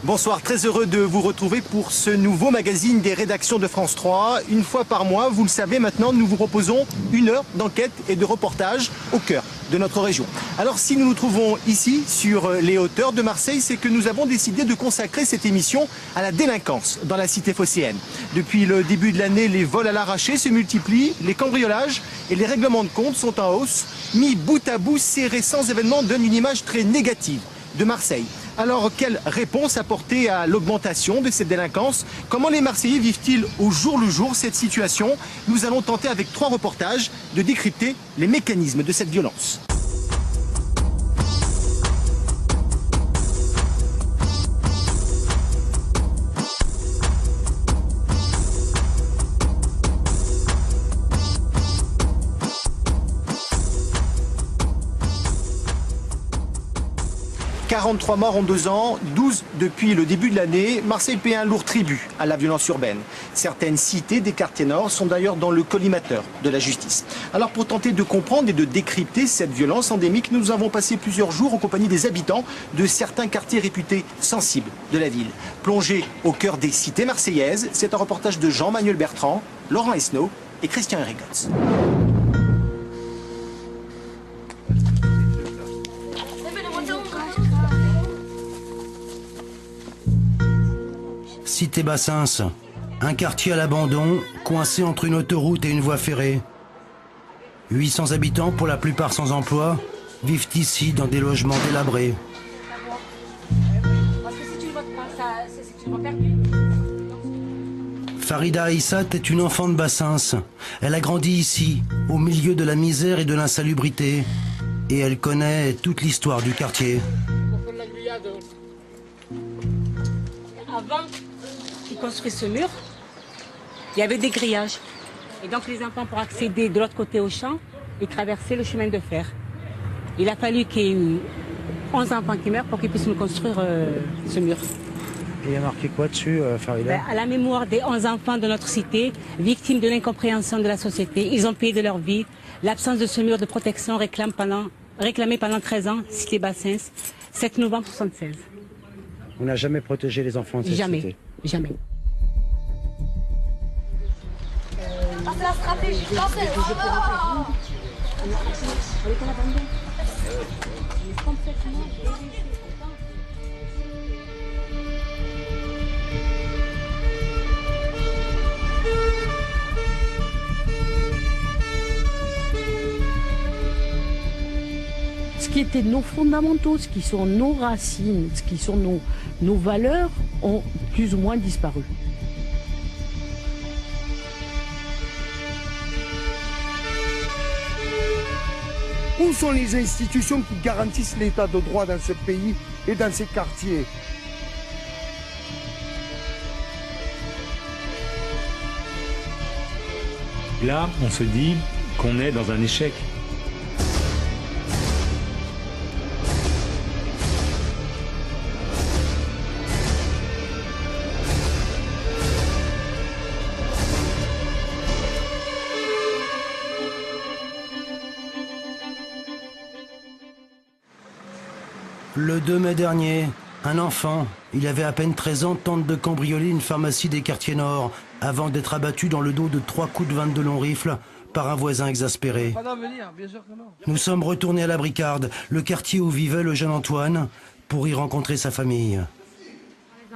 Bonsoir, très heureux de vous retrouver pour ce nouveau magazine des rédactions de France 3. Une fois par mois, vous le savez maintenant, nous vous proposons une heure d'enquête et de reportage au cœur de notre région. Alors si nous nous trouvons ici, sur les hauteurs de Marseille, c'est que nous avons décidé de consacrer cette émission à la délinquance dans la cité phocéenne. Depuis le début de l'année, les vols à l'arraché se multiplient, les cambriolages et les règlements de compte sont en hausse. Mis bout à bout, ces récents événements donnent une image très négative de Marseille. Alors, quelle réponse apporter à l'augmentation de cette délinquance? Comment les Marseillais vivent-ils au jour le jour cette situation? Nous allons tenter avec 3 reportages de décrypter les mécanismes de cette violence. 43 morts en 2 ans, 12 depuis le début de l'année. Marseille paie un lourd tribut à la violence urbaine. Certaines cités des quartiers nord sont d'ailleurs dans le collimateur de la justice. Alors pour tenter de comprendre et de décrypter cette violence endémique, nous avons passé plusieurs jours en compagnie des habitants de certains quartiers réputés sensibles de la ville. Plongé au cœur des cités marseillaises, c'est un reportage de Jean-Manuel Bertrand, Laurent Esnault et Christian Erigots. Cité Bassins, un quartier à l'abandon, coincé entre une autoroute et une voie ferrée. 800 habitants, pour la plupart sans emploi, vivent ici dans des logements délabrés. Farida Aïssat est une enfant de Bassins. Elle a grandi ici, au milieu de la misère et de l'insalubrité. Et elle connaît toute l'histoire du quartier. Avant qu'ils construisent ce mur, il y avait des grillages. Et donc les enfants, pour accéder de l'autre côté au champ, ils traversaient le chemin de fer. Il a fallu qu'il y ait eu 11 enfants qui meurent pour qu'ils puissent nous construire ce mur. Et il y a marqué quoi dessus, Farida? À la mémoire des 11 enfants de notre cité, victimes de l'incompréhension de la société, ils ont payé de leur vie. L'absence de ce mur de protection réclamé pendant 13 ans, cité Bassins, 7 novembre 1976. On n'a jamais protégé les enfants de cette cité. Jamais. La stratégie française. Ce qui étaient nos fondamentaux, ce qui sont nos racines, ce qui sont nos valeurs, ont plus ou moins disparu. Où sont les institutions qui garantissent l'état de droit dans ce pays et dans ces quartiers? Là, on se dit qu'on est dans un échec. Le 2 mai dernier, un enfant, il avait à peine 13 ans, tente de cambrioler une pharmacie des quartiers nord avant d'être abattu dans le dos de 3 coups de 22 longs rifles par un voisin exaspéré. Nous sommes retournés à la Bricarde, le quartier où vivait le jeune Antoine, pour y rencontrer sa famille.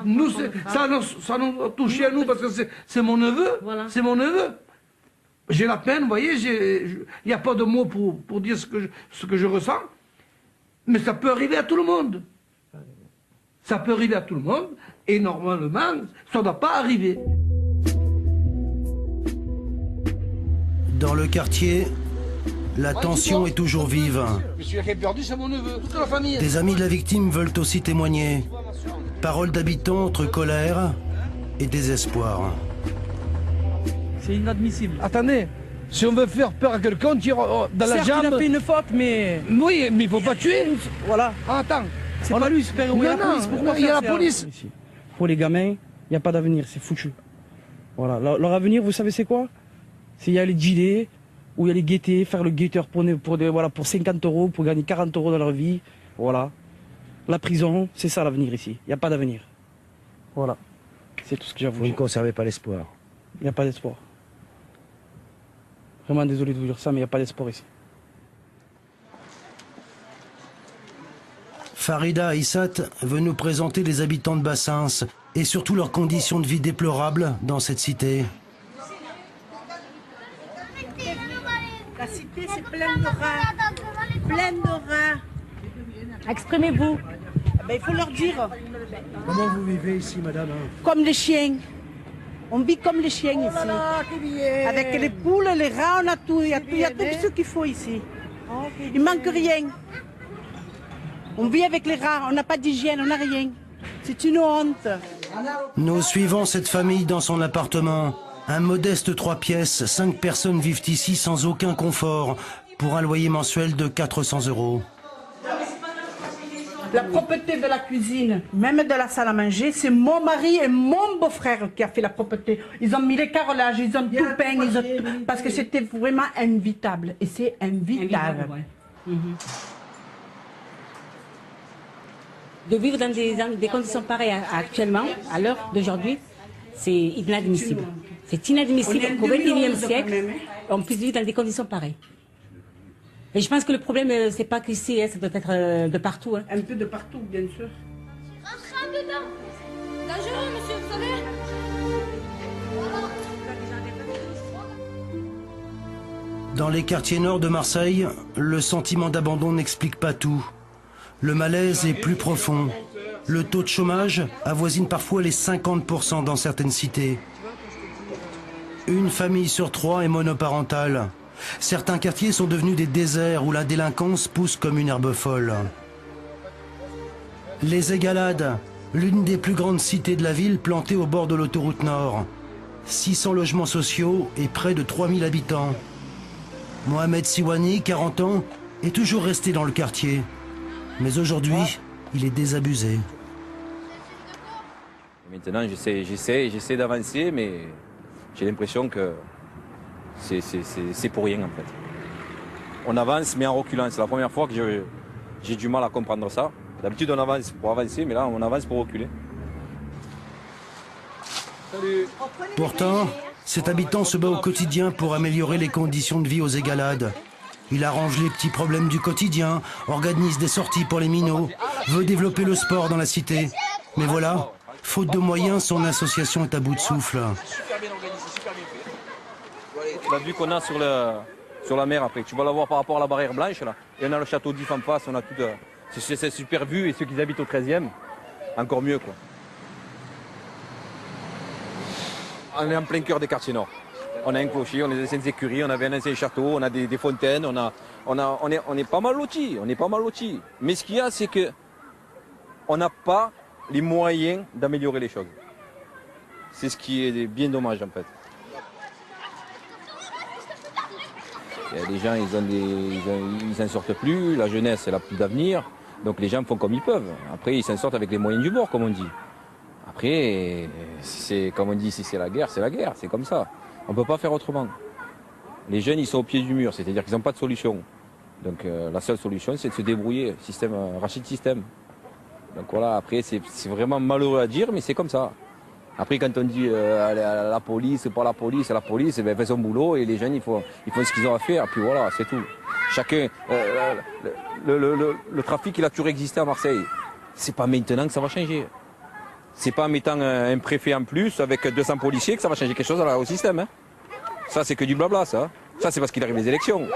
Nous, ça nous touche à nous parce que c'est mon neveu, c'est mon neveu. J'ai la peine, vous voyez, il n'y a pas de mots pour dire ce que je ressens. Mais ça peut arriver à tout le monde. Ça peut arriver à tout le monde, et normalement, ça ne doit pas arriver. Dans le quartier, la tension est toujours vive. Celui qui est perdu, c'est mon neveu, toute la famille. Des amis de la victime veulent aussi témoigner. Paroles d'habitants entre colère et désespoir. C'est inadmissible. Attendez, si on veut faire peur à quelqu'un, on tire dans la jambe. Certes, il a fait une faute, mais... Oui, mais il ne faut pas tuer. Voilà. Ah, attends. C'est pas lui, super. Non, non, il y a la police. Pour les gamins, il n'y a pas d'avenir, c'est foutu. Voilà. Leur avenir, vous savez c'est quoi? C'est y aller dealer, ou y aller guetter, faire le guetteur pour 50 euros, pour gagner 40 euros dans leur vie. Voilà. La prison, c'est ça l'avenir ici. Il n'y a pas d'avenir. Voilà. C'est tout ce que j'ai à vous Vous ne dire. conservez pas l'espoir. Il n'y a pas d'espoir. Vraiment désolé de vous dire ça, mais il n'y a pas d'espoir ici. Farida Aissat veut nous présenter les habitants de Bassins et surtout leurs conditions de vie déplorables dans cette cité. La cité, c'est plein de rats. Plein de rats. Exprimez-vous. Ben, il faut leur dire. Comment vous vivez ici, madame? Comme les chiens. On vit comme les chiens ici. Avec les poules, les rats, on a tout. Il y a tout ce qu'il faut ici. Il manque rien. On vit avec les rats, on n'a pas d'hygiène, on n'a rien. C'est une honte. Nous suivons cette famille dans son appartement. Un modeste 3 pièces, 5 personnes vivent ici sans aucun confort, pour un loyer mensuel de 400 €. La propreté de la cuisine, même de la salle à manger, c'est mon mari et mon beau-frère qui a fait la propreté. Ils ont mis les carrelages, ils ont tout peint, parce que c'était vraiment invitable. Et c'est invitable. De vivre dans des conditions pareilles actuellement, à l'heure d'aujourd'hui, c'est inadmissible. C'est inadmissible qu'au XXIe siècle, on puisse vivre dans des conditions pareilles. Et je pense que le problème, c'est pas qu'ici, ça doit être de partout. Un peu de partout, bien sûr. Rentre dedans. Dangereux, monsieur, vous savez. Dans les quartiers nord de Marseille, le sentiment d'abandon n'explique pas tout. Le malaise est plus profond. Le taux de chômage avoisine parfois les 50% dans certaines cités. Une famille sur 3 est monoparentale. Certains quartiers sont devenus des déserts où la délinquance pousse comme une herbe folle. Les Égalades, l'une des plus grandes cités de la ville plantée au bord de l'autoroute Nord. 600 logements sociaux et près de 3000 habitants. Mohamed Siwani, 40 ans, est toujours resté dans le quartier. Mais aujourd'hui, il est désabusé. Maintenant, j'essaie d'avancer, mais j'ai l'impression que c'est pour rien en fait. On avance, mais en reculant. C'est la première fois que j'ai du mal à comprendre ça. D'habitude, on avance pour avancer, mais là, on avance pour reculer. Salut. Pourtant, cet habitant se bat au quotidien pour améliorer les conditions de vie aux Égalades. Il arrange les petits problèmes du quotidien, organise des sorties pour les minots, veut développer le sport dans la cité. Mais voilà, faute de moyens, son association est à bout de souffle. La vue qu'on a sur la mer après, tu vas la voir par rapport à la barrière blanche là. Et on a le château d'If en face, on a tout. C'est super vue et ceux qui habitent au 13e, encore mieux quoi. On est en plein cœur des quartiers nord. On a un clocher, on a des anciennes écuries, on avait un ancien château, on a des fontaines, on est pas mal lotis, Mais ce qu'il y a, c'est que on n'a pas les moyens d'améliorer les choses. C'est ce qui est bien dommage en fait. Il y a des gens, ils n'en sortent plus, la jeunesse, elle n'a plus d'avenir, donc les gens font comme ils peuvent. Après, ils s'en sortent avec les moyens du bord, comme on dit. Après, comme on dit, si c'est la guerre, c'est comme ça. On ne peut pas faire autrement. Les jeunes, ils sont au pied du mur, c'est-à-dire qu'ils n'ont pas de solution. Donc la seule solution, c'est de se débrouiller, rachat de système. Donc voilà, après, c'est vraiment malheureux à dire, mais c'est comme ça. Après, quand on dit la police, pas la police, ben, fait son boulot et les jeunes, ils font ce qu'ils ont à faire, puis voilà, c'est tout. Chacun, le trafic, il a toujours existé à Marseille. C'est pas maintenant que ça va changer. C'est pas en mettant un préfet en plus avec 200 policiers que ça va changer quelque chose au système. Hein. Ça, c'est que du blabla, ça. Ça, c'est parce qu'il arrive les élections.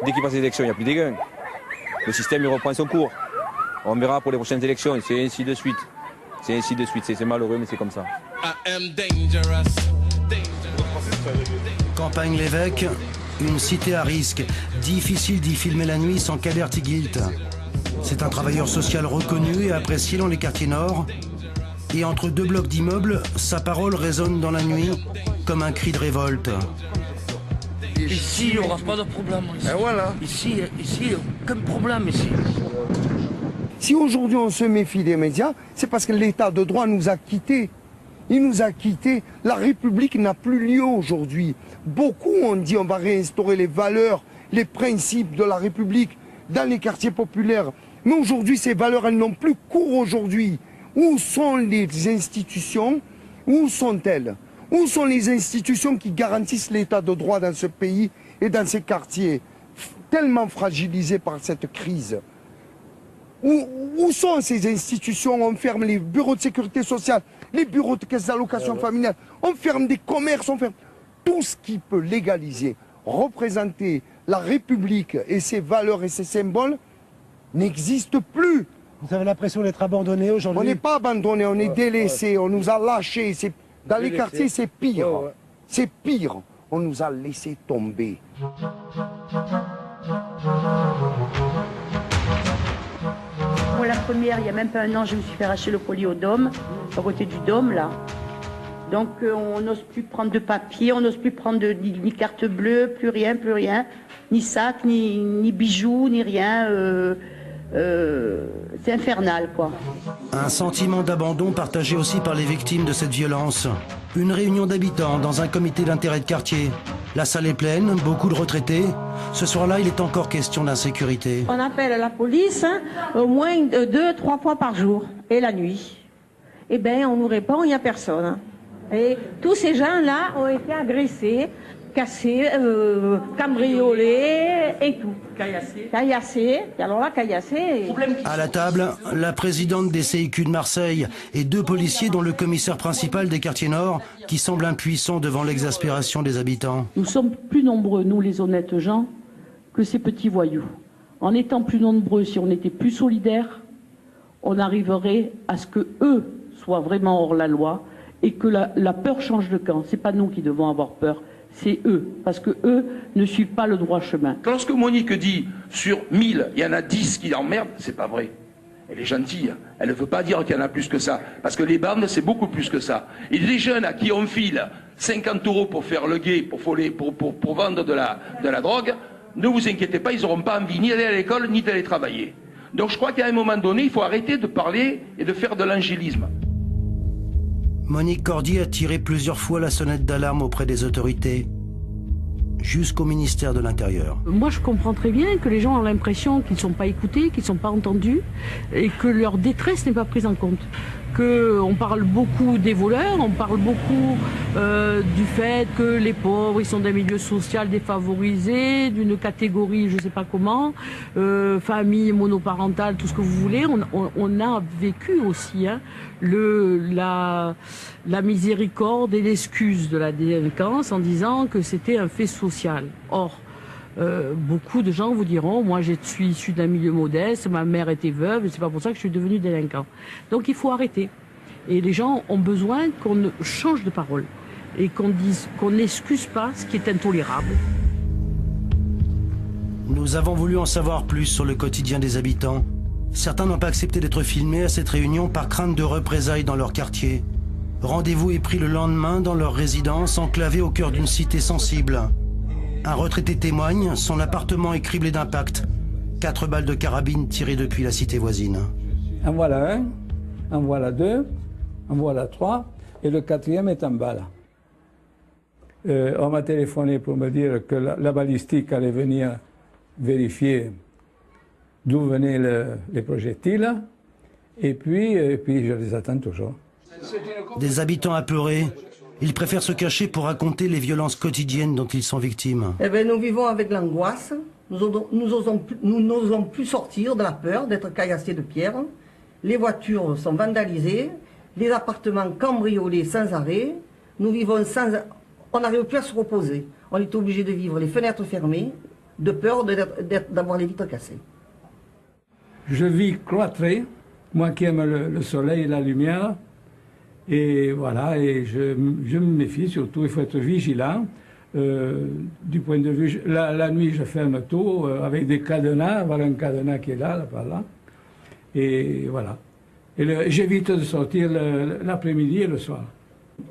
Dès qu'il passe les élections, il n'y a plus de gains. Le système, il reprend son cours. On verra pour les prochaines élections, c'est ainsi de suite. C'est malheureux, mais c'est comme ça. Campagne-l'Évêque, une cité à risque. Difficile d'y filmer la nuit sans qu'Alert y guilte. C'est un travailleur social reconnu et apprécié dans les quartiers nord. Et entre deux blocs d'immeubles, sa parole résonne dans la nuit comme un cri de révolte. Ici, il n'y aura pas de problème. Et voilà. Ici, aucun problème ici. Si aujourd'hui on se méfie des médias, c'est parce que l'état de droit nous a quittés. Il nous a quittés. La République n'a plus lieu aujourd'hui. Beaucoup ont dit on va réinstaurer les valeurs, les principes de la République dans les quartiers populaires. Mais aujourd'hui, ces valeurs, elles n'ont plus cours aujourd'hui. Où sont les institutions? Où sont-elles? Où sont les institutions qui garantissent l'état de droit dans ce pays et dans ces quartiers tellement fragilisés par cette crise? Où sont ces institutions? On ferme les bureaux de sécurité sociale, les bureaux de caisse d'allocation familiale, on ferme des commerces, on ferme tout ce qui peut légaliser, représenter la République et ses valeurs et ses symboles n'existe plus. Vous avez l'impression d'être abandonné aujourd'hui? On n'est pas abandonné, on est délaissé, on nous a lâchés. Dans les quartiers, c'est pire. C'est pire. On nous a laissé tomber. Moi, la première, il n'y a même pas un an, je me suis fait arracher le collier au Dôme, à côté du Dôme, là. Donc, on n'ose plus prendre de papier, on n'ose plus prendre ni carte bleue, plus rien, ni sac, ni bijoux, ni rien. C'est infernal, quoi. Un sentiment d'abandon partagé aussi par les victimes de cette violence. Une réunion d'habitants dans un comité d'intérêt de quartier. La salle est pleine, beaucoup de retraités. Ce soir-là, il est encore question d'insécurité. On appelle la police au moins 2-3 fois par jour, et la nuit. Eh bien, on nous répond, il n'y a personne. Et tous ces gens-là ont été agressés, cassés, cambriolés et tout. Caillassés. Alors là, caillassés. À la table, la présidente des CIQ de Marseille et 2 policiers dont le commissaire principal des quartiers nord qui semblent impuissants devant l'exaspération des habitants. Nous sommes plus nombreux, nous les honnêtes gens, que ces petits voyous. En étant plus nombreux, si on était plus solidaires, on arriverait à ce que eux soient vraiment hors la loi et que la peur change de camp. C'est pas nous qui devons avoir peur. C'est eux, parce que eux ne suivent pas le droit chemin. Lorsque Monique dit sur 1000, il y en a 10 qui l'emmerdent, c'est pas vrai. Elle est gentille, elle ne veut pas dire qu'il y en a plus que ça, parce que les bandes, c'est beaucoup plus que ça. Et les jeunes à qui on file 50 € pour faire le guet, pour vendre de la drogue, ne vous inquiétez pas, ils n'auront pas envie ni d'aller à l'école, ni d'aller travailler. Donc je crois qu'à un moment donné, il faut arrêter de parler et de faire de l'angélisme. Monique Cordier a tiré plusieurs fois la sonnette d'alarme auprès des autorités, jusqu'au ministère de l'Intérieur. Moi, je comprends très bien que les gens ont l'impression qu'ils ne sont pas écoutés, qu'ils ne sont pas entendus, et que leur détresse n'est pas prise en compte. On parle beaucoup des voleurs, on parle beaucoup du fait que les pauvres, ils sont d'un milieu social défavorisé, d'une catégorie, je ne sais pas comment, famille monoparentale, tout ce que vous voulez. On a vécu aussi la miséricorde et l'excuse de la délinquance en disant que c'était un fait social. Or, beaucoup de gens vous diront, moi je suis issu d'un milieu modeste, ma mère était veuve, et c'est pas pour ça que je suis devenu délinquant. Donc il faut arrêter. Et les gens ont besoin qu'on change de parole et qu'on dise qu'on n'excuse pas ce qui est intolérable. Nous avons voulu en savoir plus sur le quotidien des habitants. Certains n'ont pas accepté d'être filmés à cette réunion par crainte de représailles dans leur quartier. Rendez-vous est pris le lendemain dans leur résidence, enclavée au cœur d'une cité sensible. Un retraité témoigne, son appartement est criblé d'impacts. 4 balles de carabine tirées depuis la cité voisine. En voilà un, en voilà 2, en voilà 3, et le 4e est en bas là. On m'a téléphoné pour me dire que la balistique allait venir vérifier d'où venaient les projectiles, et puis je les attends toujours. Des habitants apeurés. Ils préfèrent se cacher pour raconter les violences quotidiennes dont ils sont victimes. Eh bien, nous vivons avec l'angoisse. Nous n'osons plus sortir de la peur d'être caillassés de pierre. Les voitures sont vandalisées, les appartements cambriolés sans arrêt. Nous vivons on n'arrive plus à se reposer. On est obligé de vivre les fenêtres fermées, de peur d'avoir les vitres cassées. Je vis cloîtré, moi qui aime le soleil et la lumière. Et voilà, et je me méfie surtout, il faut être vigilant. Du point de vue, la nuit je ferme tout avec des cadenas, avoir un cadenas qui est là par là. Et voilà. Et j'évite de sortir l'après-midi et le soir.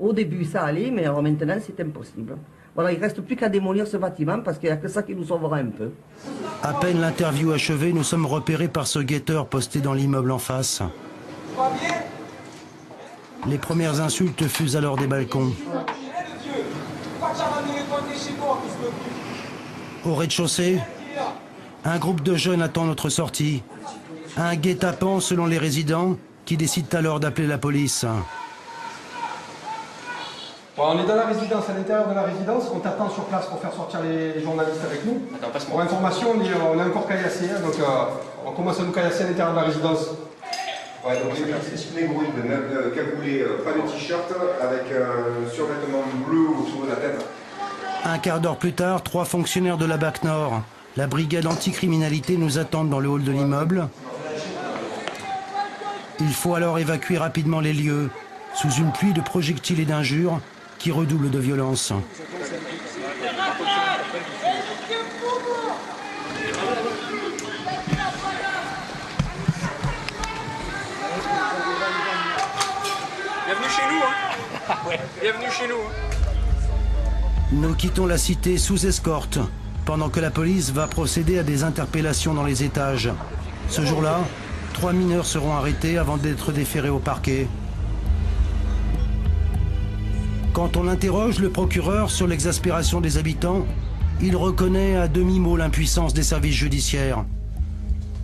Au début ça allait, mais alors maintenant c'est impossible. Voilà, il ne reste plus qu'à démolir ce bâtiment parce qu'il n'y a que ça qui nous sauvera un peu. À peine l'interview achevée, nous sommes repérés par ce guetteur posté dans l'immeuble en face. Les premières insultes fusent alors des balcons. Au rez-de-chaussée, un groupe de jeunes attend notre sortie. Un guet-apens selon les résidents, qui décident alors d'appeler la police. Bon, on est dans la résidence, à l'intérieur de la résidence, on t'attend sur place pour faire sortir les journalistes avec nous. Attends, pour information, on est encore caillassé, hein, donc on commence à nous caillasser à l'intérieur de la résidence. Ouais, donc les négrouilles, cagoulés, pas de t-shirt, avec un survêtement bleu autour de la tête. Un quart d'heure plus tard, 3 fonctionnaires de la BAC Nord, la brigade anticriminalité, nous attendent dans le hall de l'immeuble. Il faut alors évacuer rapidement les lieux, sous une pluie de projectiles et d'injures qui redoublent de violence. Bienvenue chez nous, hein. Bienvenue chez nous. Nous quittons la cité sous escorte, pendant que la police va procéder à des interpellations dans les étages. Ce jour-là, 3 mineurs seront arrêtés avant d'être déférés au parquet. Quand on interroge le procureur sur l'exaspération des habitants, il reconnaît à demi-mot l'impuissance des services judiciaires.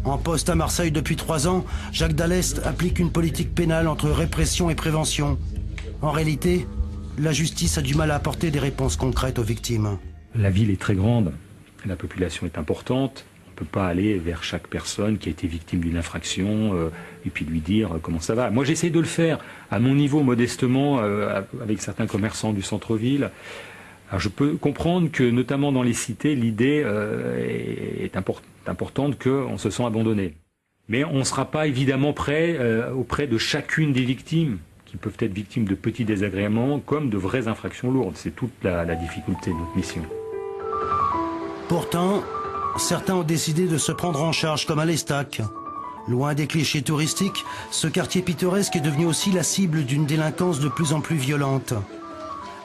En poste à Marseille depuis 3 ans, Jacques Dallest applique une politique pénale entre répression et prévention. En réalité, la justice a du mal à apporter des réponses concrètes aux victimes. La ville est très grande, la population est importante. On ne peut pas aller vers chaque personne qui a été victime d'une infraction et puis lui dire comment ça va. Moi, j'essaie de le faire à mon niveau, modestement, avec certains commerçants du centre-ville. Alors, je peux comprendre que, notamment dans les cités, l'idée est importante qu'on se sent abandonné. Mais on ne sera pas évidemment prêt auprès de chacune des victimes, qui peuvent être victimes de petits désagréments comme de vraies infractions lourdes. C'est toute la difficulté de notre mission. Pourtant, certains ont décidé de se prendre en charge comme à l'Estac. Loin des clichés touristiques, ce quartier pittoresque est devenu aussi la cible d'une délinquance de plus en plus violente.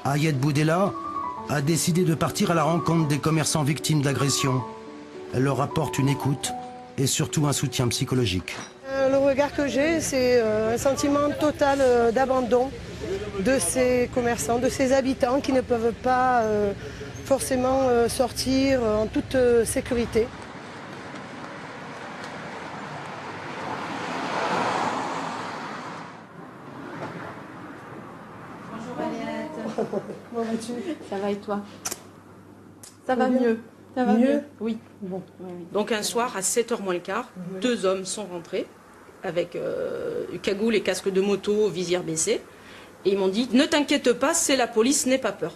Ayed Boudella a décidé de partir à la rencontre des commerçants victimes d'agressions. Elle leur apporte une écoute et surtout un soutien psychologique. Le regard que j'ai, c'est un sentiment total d'abandon de ces commerçants, de ces habitants qui ne peuvent pas forcément sortir en toute sécurité. Bonjour Aliette. Comment vas-tu? Ça va et toi? Ça va mieux. Ça va mieux? Oui. Bon. Donc un soir, à 7h moins le quart, 2 hommes sont rentrés avec cagoule et casque de moto, visière baissée. Et ils m'ont dit, ne t'inquiète pas, c'est la police, n'aie pas peur.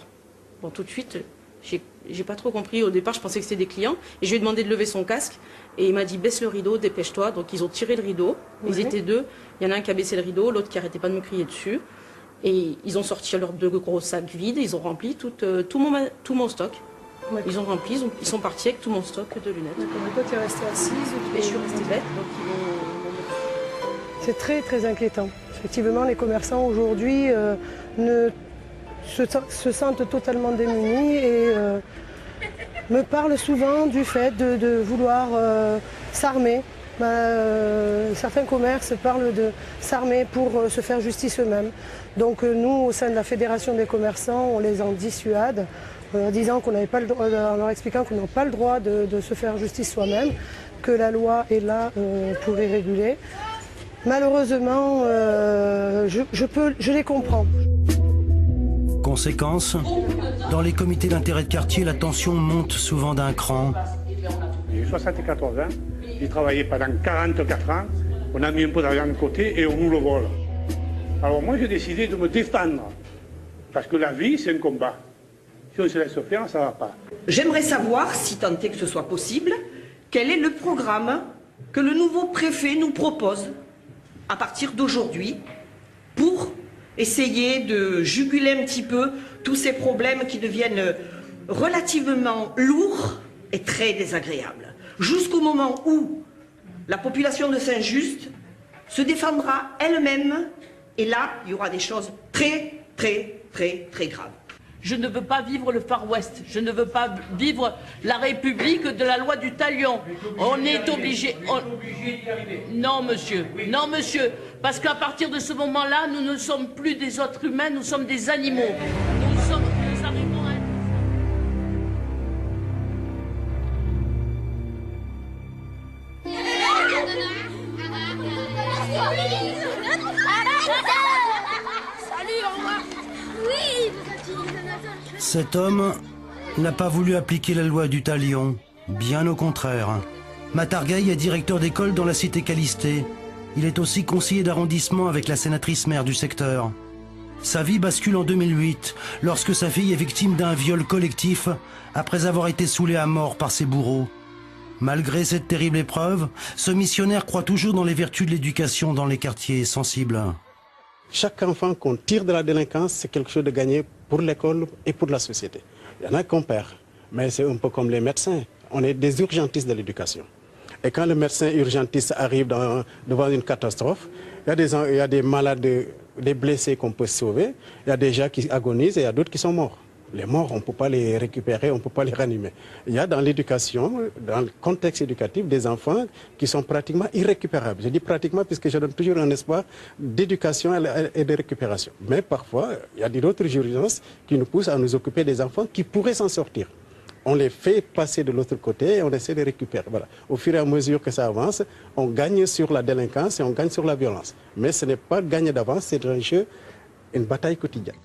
Bon, tout de suite, j'ai pas trop compris. Au départ, je pensais que c'était des clients. Et je lui ai demandé de lever son casque. Et il m'a dit, baisse le rideau, dépêche-toi. Donc ils ont tiré le rideau. Ils étaient 2. Il y en a un qui a baissé le rideau, l'autre qui arrêtait pas de me crier dessus. Et ils ont sorti leurs 2 gros sacs vides. Ils ont rempli tout mon stock. Ils ont rempli, ils sont partis avec tout mon stock de lunettes. Et toi, tu es restée assise? Et je suis restée bête, donc ils m'ont... C'est très très inquiétant. Effectivement, les commerçants aujourd'hui se sentent totalement démunis et me parlent souvent du fait de vouloir s'armer. Certains commerces parlent de s'armer pour se faire justice eux-mêmes. Donc nous, au sein de la Fédération des commerçants, on les en dissuade en disant qu'on n'avait pas le droit, en leur expliquant qu'on n'a pas le droit de se faire justice soi-même, que la loi est là pour les réguler. Malheureusement, je les comprends. Conséquence, dans les comités d'intérêt de quartier, la tension monte souvent d'un cran. J'ai 74 ans, j'ai travaillé pendant 44 ans, on a mis un peu d'argent de côté et on nous le vole. Alors moi j'ai décidé de me défendre, parce que la vie c'est un combat. Si on se laisse faire, ça ne va pas. J'aimerais savoir, si tant est que ce soit possible, quel est le programme que le nouveau préfet nous propose à partir d'aujourd'hui pour essayer de juguler un petit peu tous ces problèmes qui deviennent relativement lourds et très désagréables. Jusqu'au moment où la population de Saint-Just se défendra elle-même et là, il y aura des choses très, très, très, très graves. Je ne veux pas vivre le Far West. Je ne veux pas vivre la République de la loi du talion. On est obligé. Non, monsieur. Non, monsieur. Parce qu'à partir de ce moment-là, nous ne sommes plus des êtres humains, nous sommes des animaux. Nous arrivons à... Cet homme n'a pas voulu appliquer la loi du talion, bien au contraire. Matargueil est directeur d'école dans la cité Calistée. Il est aussi conseiller d'arrondissement avec la sénatrice maire du secteur. Sa vie bascule en 2008, lorsque sa fille est victime d'un viol collectif après avoir été saoulée à mort par ses bourreaux. Malgré cette terrible épreuve, ce missionnaire croit toujours dans les vertus de l'éducation dans les quartiers sensibles. Chaque enfant qu'on tire de la délinquance, c'est quelque chose de gagné pour l'école et pour la société. Il y en a qu'on perd, mais c'est un peu comme les médecins. On est des urgentistes de l'éducation. Et quand le médecin urgentiste arrive devant une catastrophe, il y a des malades, des blessés qu'on peut sauver, il y a des gens qui agonisent et il y a d'autres qui sont morts. Les morts, on ne peut pas les récupérer, on ne peut pas les ranimer. Il y a dans l'éducation, dans le contexte éducatif, des enfants qui sont pratiquement irrécupérables. Je dis pratiquement puisque je donne toujours un espoir d'éducation et de récupération. Mais parfois, il y a d'autres jurisprudences qui nous poussent à nous occuper des enfants qui pourraient s'en sortir. On les fait passer de l'autre côté et on essaie de les récupérer. Voilà. Au fur et à mesure que ça avance, on gagne sur la délinquance et on gagne sur la violence. Mais ce n'est pas gagner d'avance, c'est un jeu, une bataille quotidienne.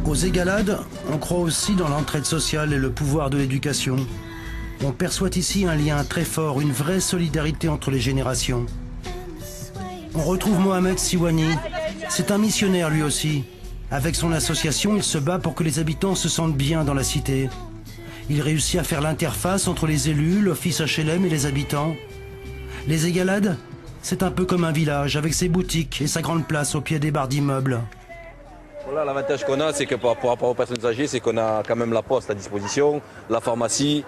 Aux Égalades, on croit aussi dans l'entraide sociale et le pouvoir de l'éducation. On perçoit ici un lien très fort, une vraie solidarité entre les générations. On retrouve Mohamed Siwani. C'est un missionnaire lui aussi. Avec son association, il se bat pour que les habitants se sentent bien dans la cité. Il réussit à faire l'interface entre les élus, l'office HLM et les habitants. Les Égalades, c'est un peu comme un village avec ses boutiques et sa grande place au pied des barres d'immeubles. Voilà, l'avantage qu'on a, c'est que par rapport aux personnes âgées, c'est qu'on a quand même la poste à disposition, la pharmacie,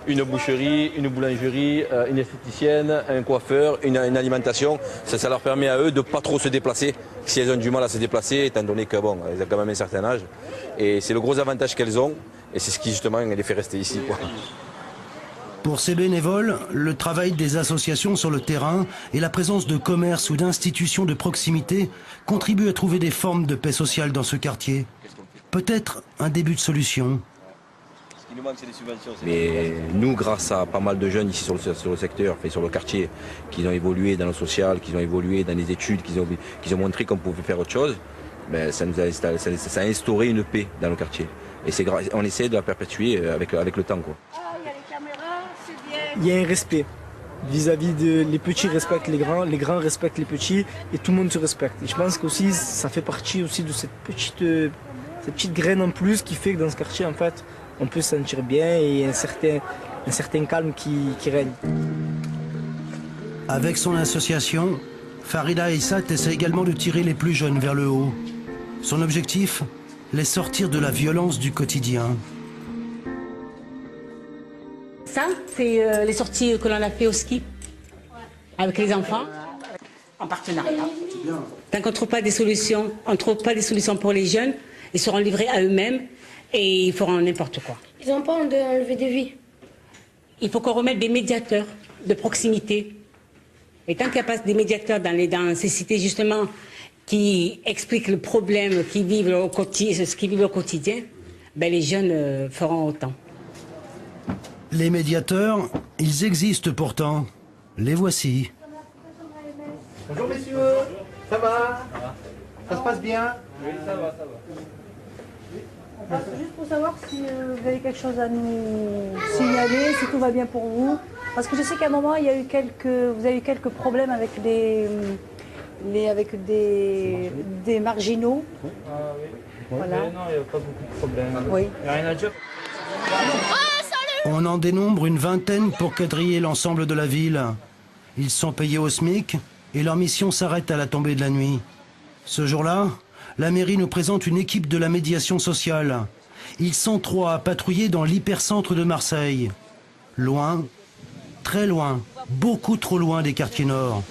une boucherie, une boulangerie, une esthéticienne, un coiffeur, une alimentation. Ça leur permet à eux de ne pas trop se déplacer, si elles ont du mal à se déplacer, étant donné que bon, elles ont quand même un certain âge. Et c'est le gros avantage qu'elles ont, et c'est ce qui justement les fait rester ici, quoi. Pour ces bénévoles, le travail des associations sur le terrain et la présence de commerces ou d'institutions de proximité contribuent à trouver des formes de paix sociale dans ce quartier. Peut-être un début de solution. Mais nous, grâce à pas mal de jeunes ici sur le secteur, enfin sur le quartier, qui ont évolué dans le social, qui ont évolué dans les études, qui ont montré qu'on pouvait faire autre chose, ben, ça a instauré une paix dans le quartier. Et on essaie de la perpétuer avec le temps, quoi. Il y a un respect vis-à-vis de les petits respectent les grands respectent les petits et tout le monde se respecte. Et je pense qu'aussi ça fait partie aussi de cette petite graine en plus qui fait que dans ce quartier en fait on peut se sentir bien et un certain calme qui règne. Avec son association, Farida Issat essaie également de tirer les plus jeunes vers le haut. Son objectif, les sortir de la violence du quotidien. Ça, c'est les sorties que l'on a fait au ski avec les enfants. En partenariat. Tant qu'on ne trouve pas des solutions, pour les jeunes, ils seront livrés à eux-mêmes et ils feront n'importe quoi. Ils n'ont pas enlevé des vies. Il faut qu'on remette des médiateurs de proximité. Et tant qu'il n'y a pas des médiateurs dans ces cités justement qui expliquent le problème qu'ils vivent au quotidien, ben les jeunes feront autant. Les médiateurs, ils existent pourtant. Les voici. Bonjour messieurs, ça va? Ça se passe bien? Oui, ça va. Juste pour savoir si vous avez quelque chose à nous signaler, si tout va bien pour vous. Parce que je sais qu'à un moment, vous avez eu quelques problèmes avec des marginaux. Ah oui. Voilà. Non, il n'y a pas beaucoup de problèmes. Oui. Il n'y a rien à dire. On en dénombre une vingtaine pour quadriller l'ensemble de la ville. Ils sont payés au SMIC et leur mission s'arrête à la tombée de la nuit. Ce jour-là, la mairie nous présente une équipe de la médiation sociale. Ils sont 3 à patrouiller dans l'hypercentre de Marseille. Loin, très loin, beaucoup trop loin des quartiers nord.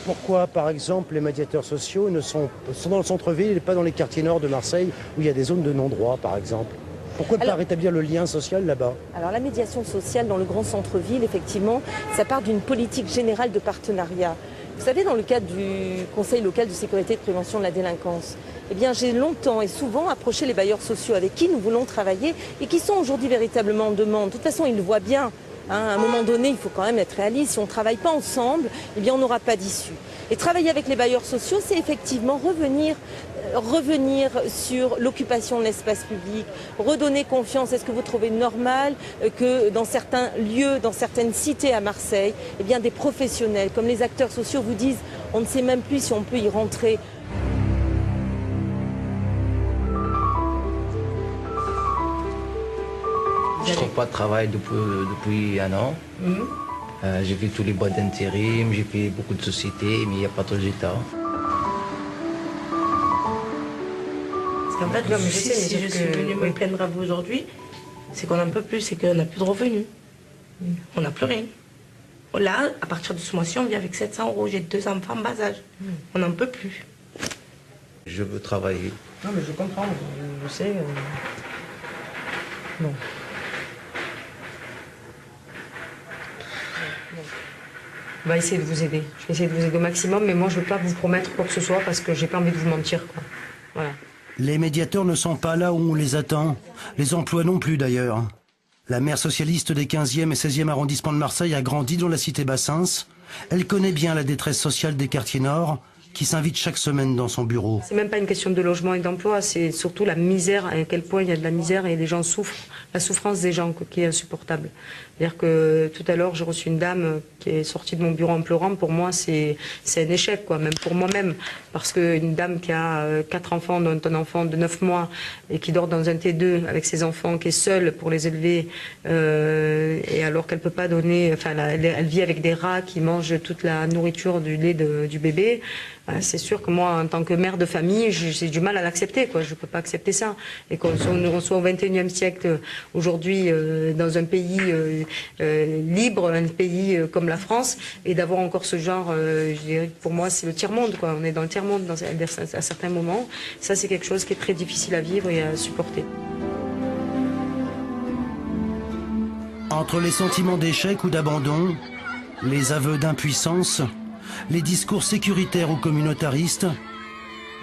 Pourquoi, par exemple, les médiateurs sociaux sont dans le centre-ville et pas dans les quartiers nord de Marseille où il y a des zones de non-droit, par exemple? Pourquoi ne pas rétablir le lien social là-bas? Alors la médiation sociale dans le grand centre-ville, effectivement, ça part d'une politique générale de partenariat. Vous savez, dans le cadre du Conseil local de sécurité et de prévention de la délinquance, eh bien, j'ai longtemps et souvent approché les bailleurs sociaux avec qui nous voulons travailler et qui sont aujourd'hui véritablement en demande. De toute façon, ils le voient bien. À un moment donné, il faut quand même être réaliste. Si on ne travaille pas ensemble, eh bien, on n'aura pas d'issue. Et travailler avec les bailleurs sociaux, c'est effectivement revenir sur l'occupation de l'espace public, redonner confiance. Est-ce que vous trouvez normal que dans certains lieux, dans certaines cités à Marseille, eh bien, des professionnels comme les acteurs sociaux vous disent on ne sait même plus si on peut y rentrer. Je ne trouve pas de travail depuis un an. J'ai fait tous les boîtes d'intérim, j'ai fait beaucoup de sociétés, mais il n'y a pas de résultat. En fait, là, je sais, si je suis venue me plaindre à vous aujourd'hui, c'est qu'on n'en peut plus, c'est qu'on n'a plus de revenus. On n'a plus rien. Là, à partir de ce mois-ci, on vit avec 700 €. J'ai 2 enfants en bas âge. On n'en peut plus. Je veux travailler. Non, mais je comprends, je sais. Non. On va essayer de vous aider. Je vais essayer de vous aider au maximum, mais moi, je ne veux pas vous promettre quoi que ce soit parce que j'ai pas envie de vous mentir, quoi. Voilà. Les médiateurs ne sont pas là où on les attend. Les emplois non plus d'ailleurs. La maire socialiste des 15e et 16e arrondissements de Marseille a grandi dans la cité Bassins. Elle connaît bien la détresse sociale des quartiers nord, qui s'invite chaque semaine dans son bureau. C'est même pas une question de logement et d'emploi, c'est surtout la misère, à quel point il y a de la misère et les gens souffrent. La souffrance des gens qui est insupportable. C'est-à-dire que tout à l'heure, j'ai reçu une dame qui est sortie de mon bureau en pleurant. Pour moi, c'est un échec, quoi, même pour moi-même. Parce qu'une dame qui a 4 enfants, dont un enfant de 9 mois, et qui dort dans un T2 avec ses enfants, qui est seule pour les élever, et alors qu'elle peut pas donner... Enfin, elle vit avec des rats qui mangent toute la nourriture du lait du bébé. C'est sûr que moi, en tant que mère de famille, j'ai du mal à l'accepter, quoi. Je ne peux pas accepter ça. Et qu'on soit au XXIe siècle, aujourd'hui, dans un pays libre, un pays comme la France, et d'avoir encore ce genre, je dirais que pour moi, c'est le tiers-monde, quoi. On est dans le tiers-monde à certains moments. Ça, c'est quelque chose qui est très difficile à vivre et à supporter. Entre les sentiments d'échec ou d'abandon, les aveux d'impuissance, les discours sécuritaires ou communautaristes,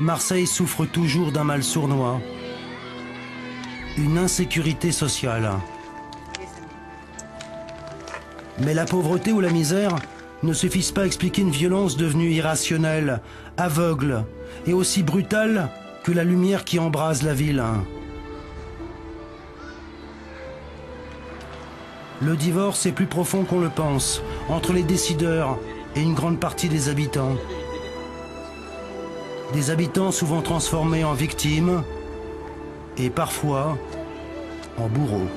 Marseille souffre toujours d'un mal sournois, une insécurité sociale. Mais la pauvreté ou la misère ne suffisent pas à expliquer une violence devenue irrationnelle, aveugle et aussi brutale que la lumière qui embrase la ville. Le divorce est plus profond qu'on le pense, entre les décideurs et une grande partie des habitants. Des habitants souvent transformés en victimes et parfois en bourreaux.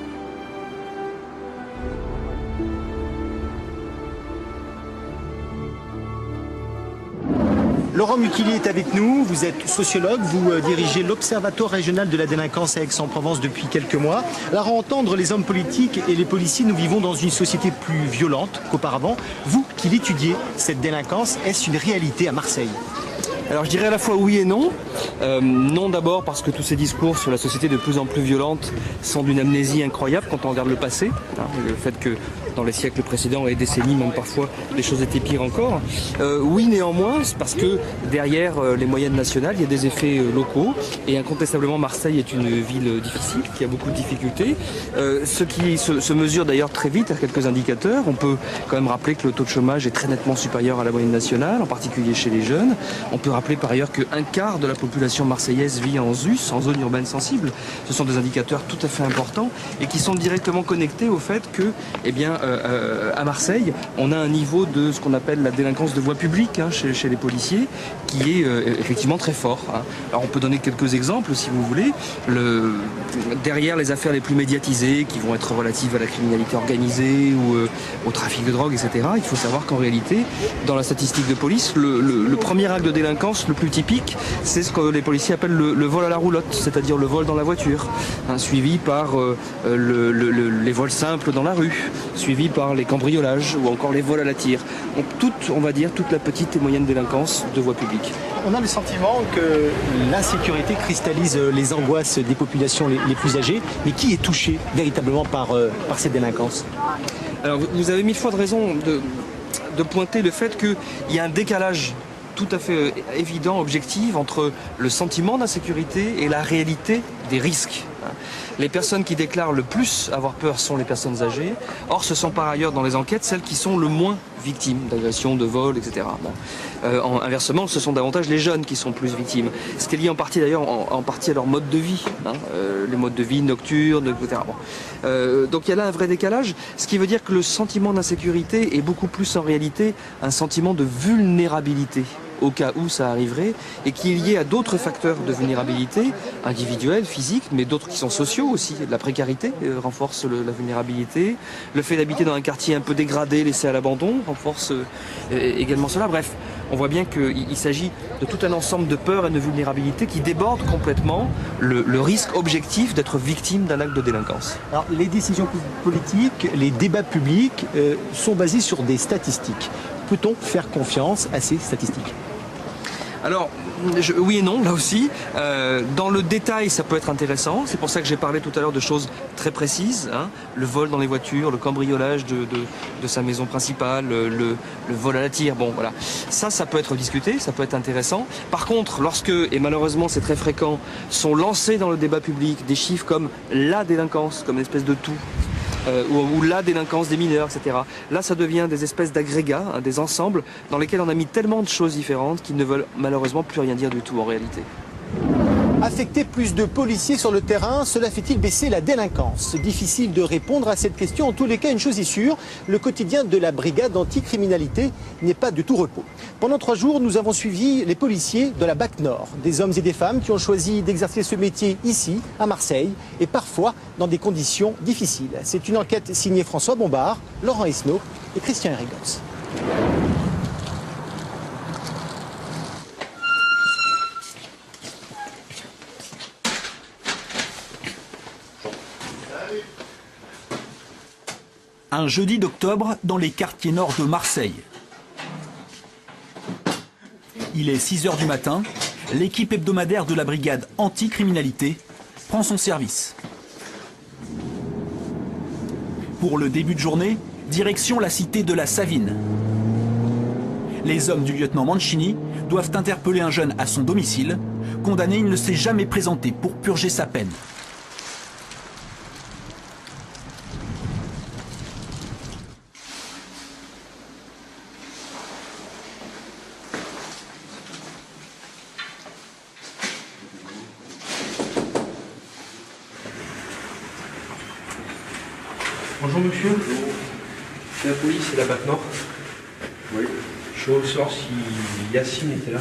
Laurent Mukili est avec nous, vous êtes sociologue, vous dirigez l'Observatoire régional de la délinquance à Aix-en-Provence depuis quelques mois. Alors à entendre les hommes politiques et les policiers, nous vivons dans une société plus violente qu'auparavant. Vous qui l'étudiez, cette délinquance, est-ce une réalité à Marseille ? Alors je dirais à la fois oui et non. Non d'abord parce que tous ces discours sur la société de plus en plus violente sont d'une amnésie incroyable quand on regarde le passé. Le fait que dans les siècles précédents et les décennies, même parfois, les choses étaient pires encore. Oui néanmoins, c'est parce que derrière les moyennes nationales, il y a des effets locaux. Et incontestablement, Marseille est une ville difficile, qui a beaucoup de difficultés. Ce qui se mesure d'ailleurs très vite à quelques indicateurs. On peut quand même rappeler que le taux de chômage est très nettement supérieur à la moyenne nationale, en particulier chez les jeunes. On peut rappeler par ailleurs qu'un quart de la population marseillaise vit en ZUS, en zone urbaine sensible. Ce sont des indicateurs tout à fait importants et qui sont directement connectés au fait que, eh bien, à Marseille, on a un niveau de ce qu'on appelle la délinquance de voie publique chez les policiers qui est effectivement très fort. Alors on peut donner quelques exemples si vous voulez. Derrière les affaires les plus médiatisées qui vont être relatives à la criminalité organisée ou au trafic de drogue, etc., il faut savoir qu'en réalité, dans la statistique de police, le premier acte de délinquance le plus typique, c'est ce que les policiers appellent le vol à la roulotte, c'est-à-dire le vol dans la voiture, suivi par les vols simples dans la rue, suivi par les cambriolages ou encore les vols à la tire. Donc on va dire toute la petite et moyenne délinquance de voie publique. On a le sentiment que l'insécurité cristallise les angoisses des populations les plus âgées, mais qui est touché véritablement par cette délinquance ? Alors vous avez mille fois de raison de pointer le fait qu'il y a un décalage tout à fait évident, objectif, entre le sentiment d'insécurité et la réalité des risques. Les personnes qui déclarent le plus avoir peur sont les personnes âgées. Or, ce sont par ailleurs dans les enquêtes celles qui sont le moins victimes d'agressions, de vols, etc. Bon. Inversement, ce sont davantage les jeunes qui sont plus victimes. Ce qui est lié en partie d'ailleurs en partie à leur mode de vie, les modes de vie nocturnes, etc. Bon. Donc il y a là un vrai décalage, ce qui veut dire que le sentiment d'insécurité est beaucoup plus en réalité un sentiment de vulnérabilité au cas où ça arriverait, et qui est lié à d'autres facteurs de vulnérabilité, individuels, physiques, mais d'autres qui sont sociaux aussi. La précarité renforce la vulnérabilité. Le fait d'habiter dans un quartier un peu dégradé, laissé à l'abandon, renforce également cela. Bref, on voit bien qu'il s'agit de tout un ensemble de peurs et de vulnérabilités qui débordent complètement le risque objectif d'être victime d'un acte de délinquance. Alors, les décisions politiques, les débats publics sont basés sur des statistiques. Peut-on faire confiance à ces statistiques ? Alors, oui et non, là aussi. Dans le détail, ça peut être intéressant. C'est pour ça que j'ai parlé tout à l'heure de choses très précises. Le vol dans les voitures, le cambriolage de sa maison principale, le vol à la tire. Bon, voilà. Ça peut être discuté, ça peut être intéressant. Par contre, lorsque, et malheureusement c'est très fréquent, sont lancés dans le débat public des chiffres comme la délinquance, comme une espèce de tout, ou la délinquance des mineurs, etc. Là, ça devient des espèces d'agrégats, des ensembles dans lesquels on a mis tellement de choses différentes qu'ils ne veulent malheureusement plus rien dire du tout en réalité. Affecter plus de policiers sur le terrain, cela fait-il baisser la délinquance? Difficile de répondre à cette question. En tous les cas, une chose est sûre, le quotidien de la brigade anticriminalité n'est pas du tout repos. Pendant 3 jours, nous avons suivi les policiers de la BAC Nord, des hommes et des femmes qui ont choisi d'exercer ce métier ici, à Marseille, et parfois dans des conditions difficiles. C'est une enquête signée François Bombard, Laurent Esnault et Christian Erigos. Un jeudi d'octobre dans les quartiers nord de Marseille. Il est 6 h du matin, l'équipe hebdomadaire de la brigade anticriminalité prend son service. Pour le début de journée, direction la cité de la Savine. Les hommes du lieutenant Mancini doivent interpeller un jeune à son domicile. Condamné, il ne s'est jamais présenté pour purger sa peine. Bonjour monsieur. C'est la police, c'est la BAC Nord. Oui. Je veux savoir si Yacine était là.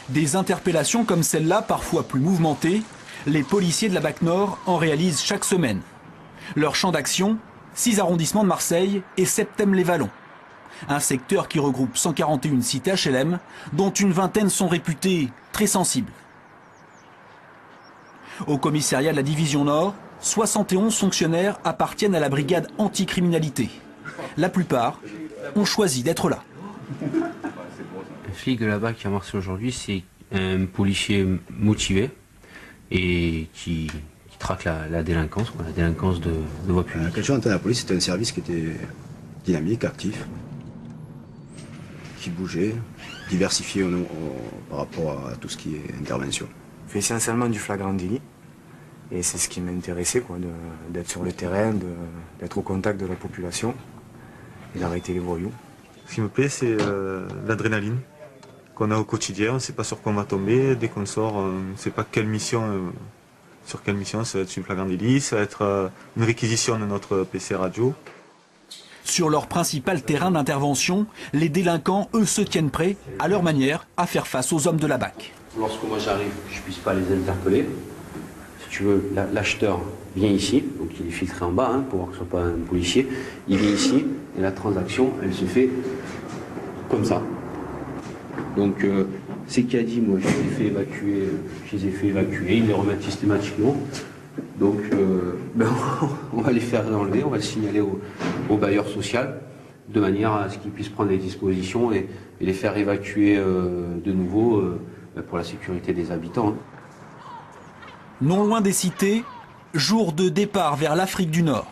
Des interpellations comme celle-là, parfois plus mouvementées, les policiers de la BAC Nord en réalisent chaque semaine. Leur champ d'action, 6 arrondissements de Marseille et Septème-les-Vallons. Un secteur qui regroupe 141 sites HLM, dont une vingtaine sont réputés très sensibles. Au commissariat de la division Nord, 71 fonctionnaires appartiennent à la brigade anticriminalité. La plupart ont choisi d'être là. Un flic de là-bas qui a marché aujourd'hui, c'est un policier motivé et qui traque la délinquance, la délinquance de voie publique. Quelque chose, la police, c'était un service qui était dynamique, actif, qui bougeait, diversifié par rapport à tout ce qui est intervention. On fait essentiellement du flagrant délit. Et c'est ce qui m'intéressait, d'être sur le terrain, d'être au contact de la population et d'arrêter les voyous. Ce qui me plaît, c'est l'adrénaline qu'on a au quotidien. On ne sait pas sur quoi on va tomber. Dès qu'on sort, on ne sait pas quelle mission, sur quelle mission. Ça va être une flagrant délit, ça va être une réquisition de notre PC radio. Sur leur principal terrain d'intervention, les délinquants, eux, se tiennent prêts, à leur manière, à faire face aux hommes de la BAC. Lorsque moi j'arrive, je ne puisse pas les interpeller. Si tu veux, l'acheteur vient ici, donc il est filtré en bas pour voir que ce ne soit pas un policier. Il vient ici et la transaction, elle se fait comme ça. Donc c'est qui a dit, moi je les ai fait évacuer, ils les remettent systématiquement. Donc on va les faire enlever, on va le signaler au bailleur social de manière à ce qu'ils puissent prendre les dispositions et les faire évacuer de nouveau pour la sécurité des habitants. Non loin des cités, jour de départ vers l'Afrique du Nord.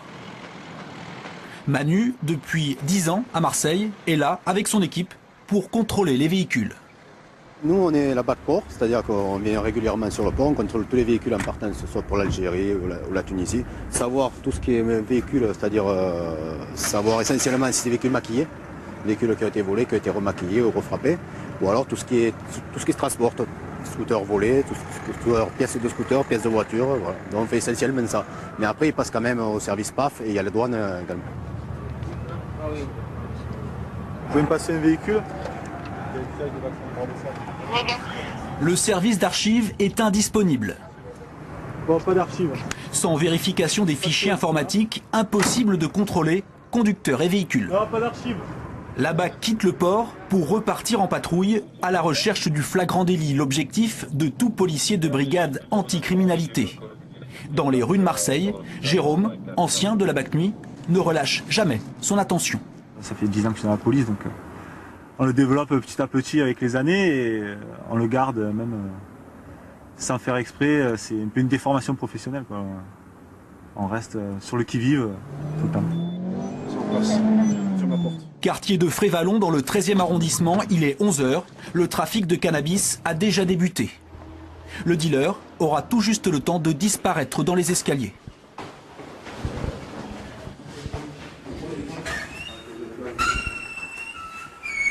Manu, depuis 10 ans à Marseille, est là avec son équipe pour contrôler les véhicules. Nous, on est la BAC-Port, c'est-à-dire qu'on vient régulièrement sur le port, on contrôle tous les véhicules en partant, que ce soit pour l'Algérie ou la Tunisie. Savoir tout ce qui est véhicule, c'est-à-dire savoir essentiellement si c'est des véhicules maquillés, véhicules qui ont été volés, qui ont été remaquillés ou refrappés, ou alors tout ce qui se transporte, scooters volés, pièces de scooter, pièces de voiture, voilà. Donc on fait essentiellement ça. Mais après, ils passent quand même au service PAF et il y a la douane également. Vous pouvez me passer un véhicule ? Le service d'archives est indisponible. Bon, pas d'archives. Sans vérification des fichiers informatiques, impossible de contrôler conducteurs et véhicules. Non, pas d'archives. La BAC quitte le port pour repartir en patrouille à la recherche du flagrant délit, l'objectif de tout policier de brigade anticriminalité. Dans les rues de Marseille, Jérôme, ancien de la BAC Nuit, ne relâche jamais son attention. Ça fait 10 ans que je suis dans la police, donc on le développe petit à petit avec les années et on le garde même sans faire exprès. C'est un peu une déformation professionnelle, quoi. On reste sur le qui-vive tout le temps. Sur place, sur ma porte. Quartier de Frévalon dans le 13e arrondissement, il est 11h. Le trafic de cannabis a déjà débuté. Le dealer aura tout juste le temps de disparaître dans les escaliers.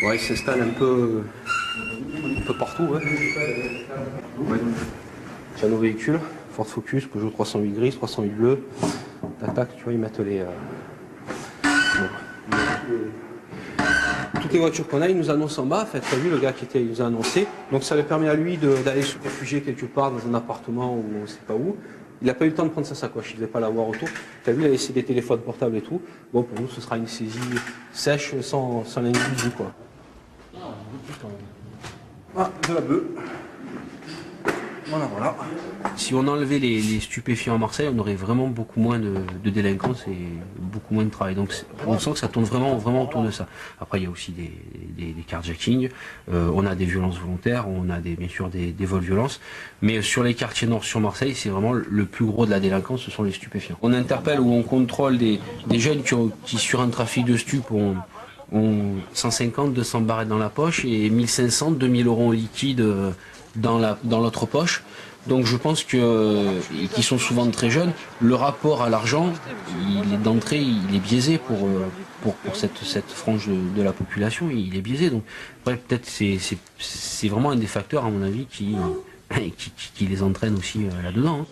Ouais, il s'installe un peu partout. Ouais. J'ai nos véhicules, Ford Focus, Peugeot 308 gris, 308 bleu. Tac, tu vois, ils mettent les... Toutes les voitures qu'on a, il nous annonce en bas. En fait, tu as vu le gars il nous a annoncé. Donc ça lui permet à lui d'aller se réfugier quelque part dans un appartement ou on ne sait pas où. Il n'a pas eu le temps de prendre sa sacoche, il ne devait pas l'avoir autour. Tu as vu, il a laissé des téléphones portables et tout. Bon, pour nous, ce sera une saisie sèche sans l'individu, quoi. Ah, de la bœuf. Voilà. Si on enlevait les stupéfiants à Marseille, on aurait vraiment beaucoup moins de délinquance et beaucoup moins de travail. Donc on sent que ça tourne vraiment autour de ça. Après, il y a aussi des carjackings, on a des violences volontaires, on a bien sûr des vols-violences. Mais sur les quartiers nord sur Marseille, c'est vraiment le plus gros de la délinquance, ce sont les stupéfiants. On interpelle ou on contrôle des jeunes qui sur un trafic de stupes ont 150, 200 barrettes dans la poche et 1500, 2000 euros en liquide dans l'autre poche. Donc je pense qu'ils sont souvent très jeunes. Le rapport à l'argent, d'entrée, il est biaisé pour cette frange de la population. Il est biaisé. Donc peut-être c'est vraiment un des facteurs, à mon avis, qui les entraîne aussi là-dedans.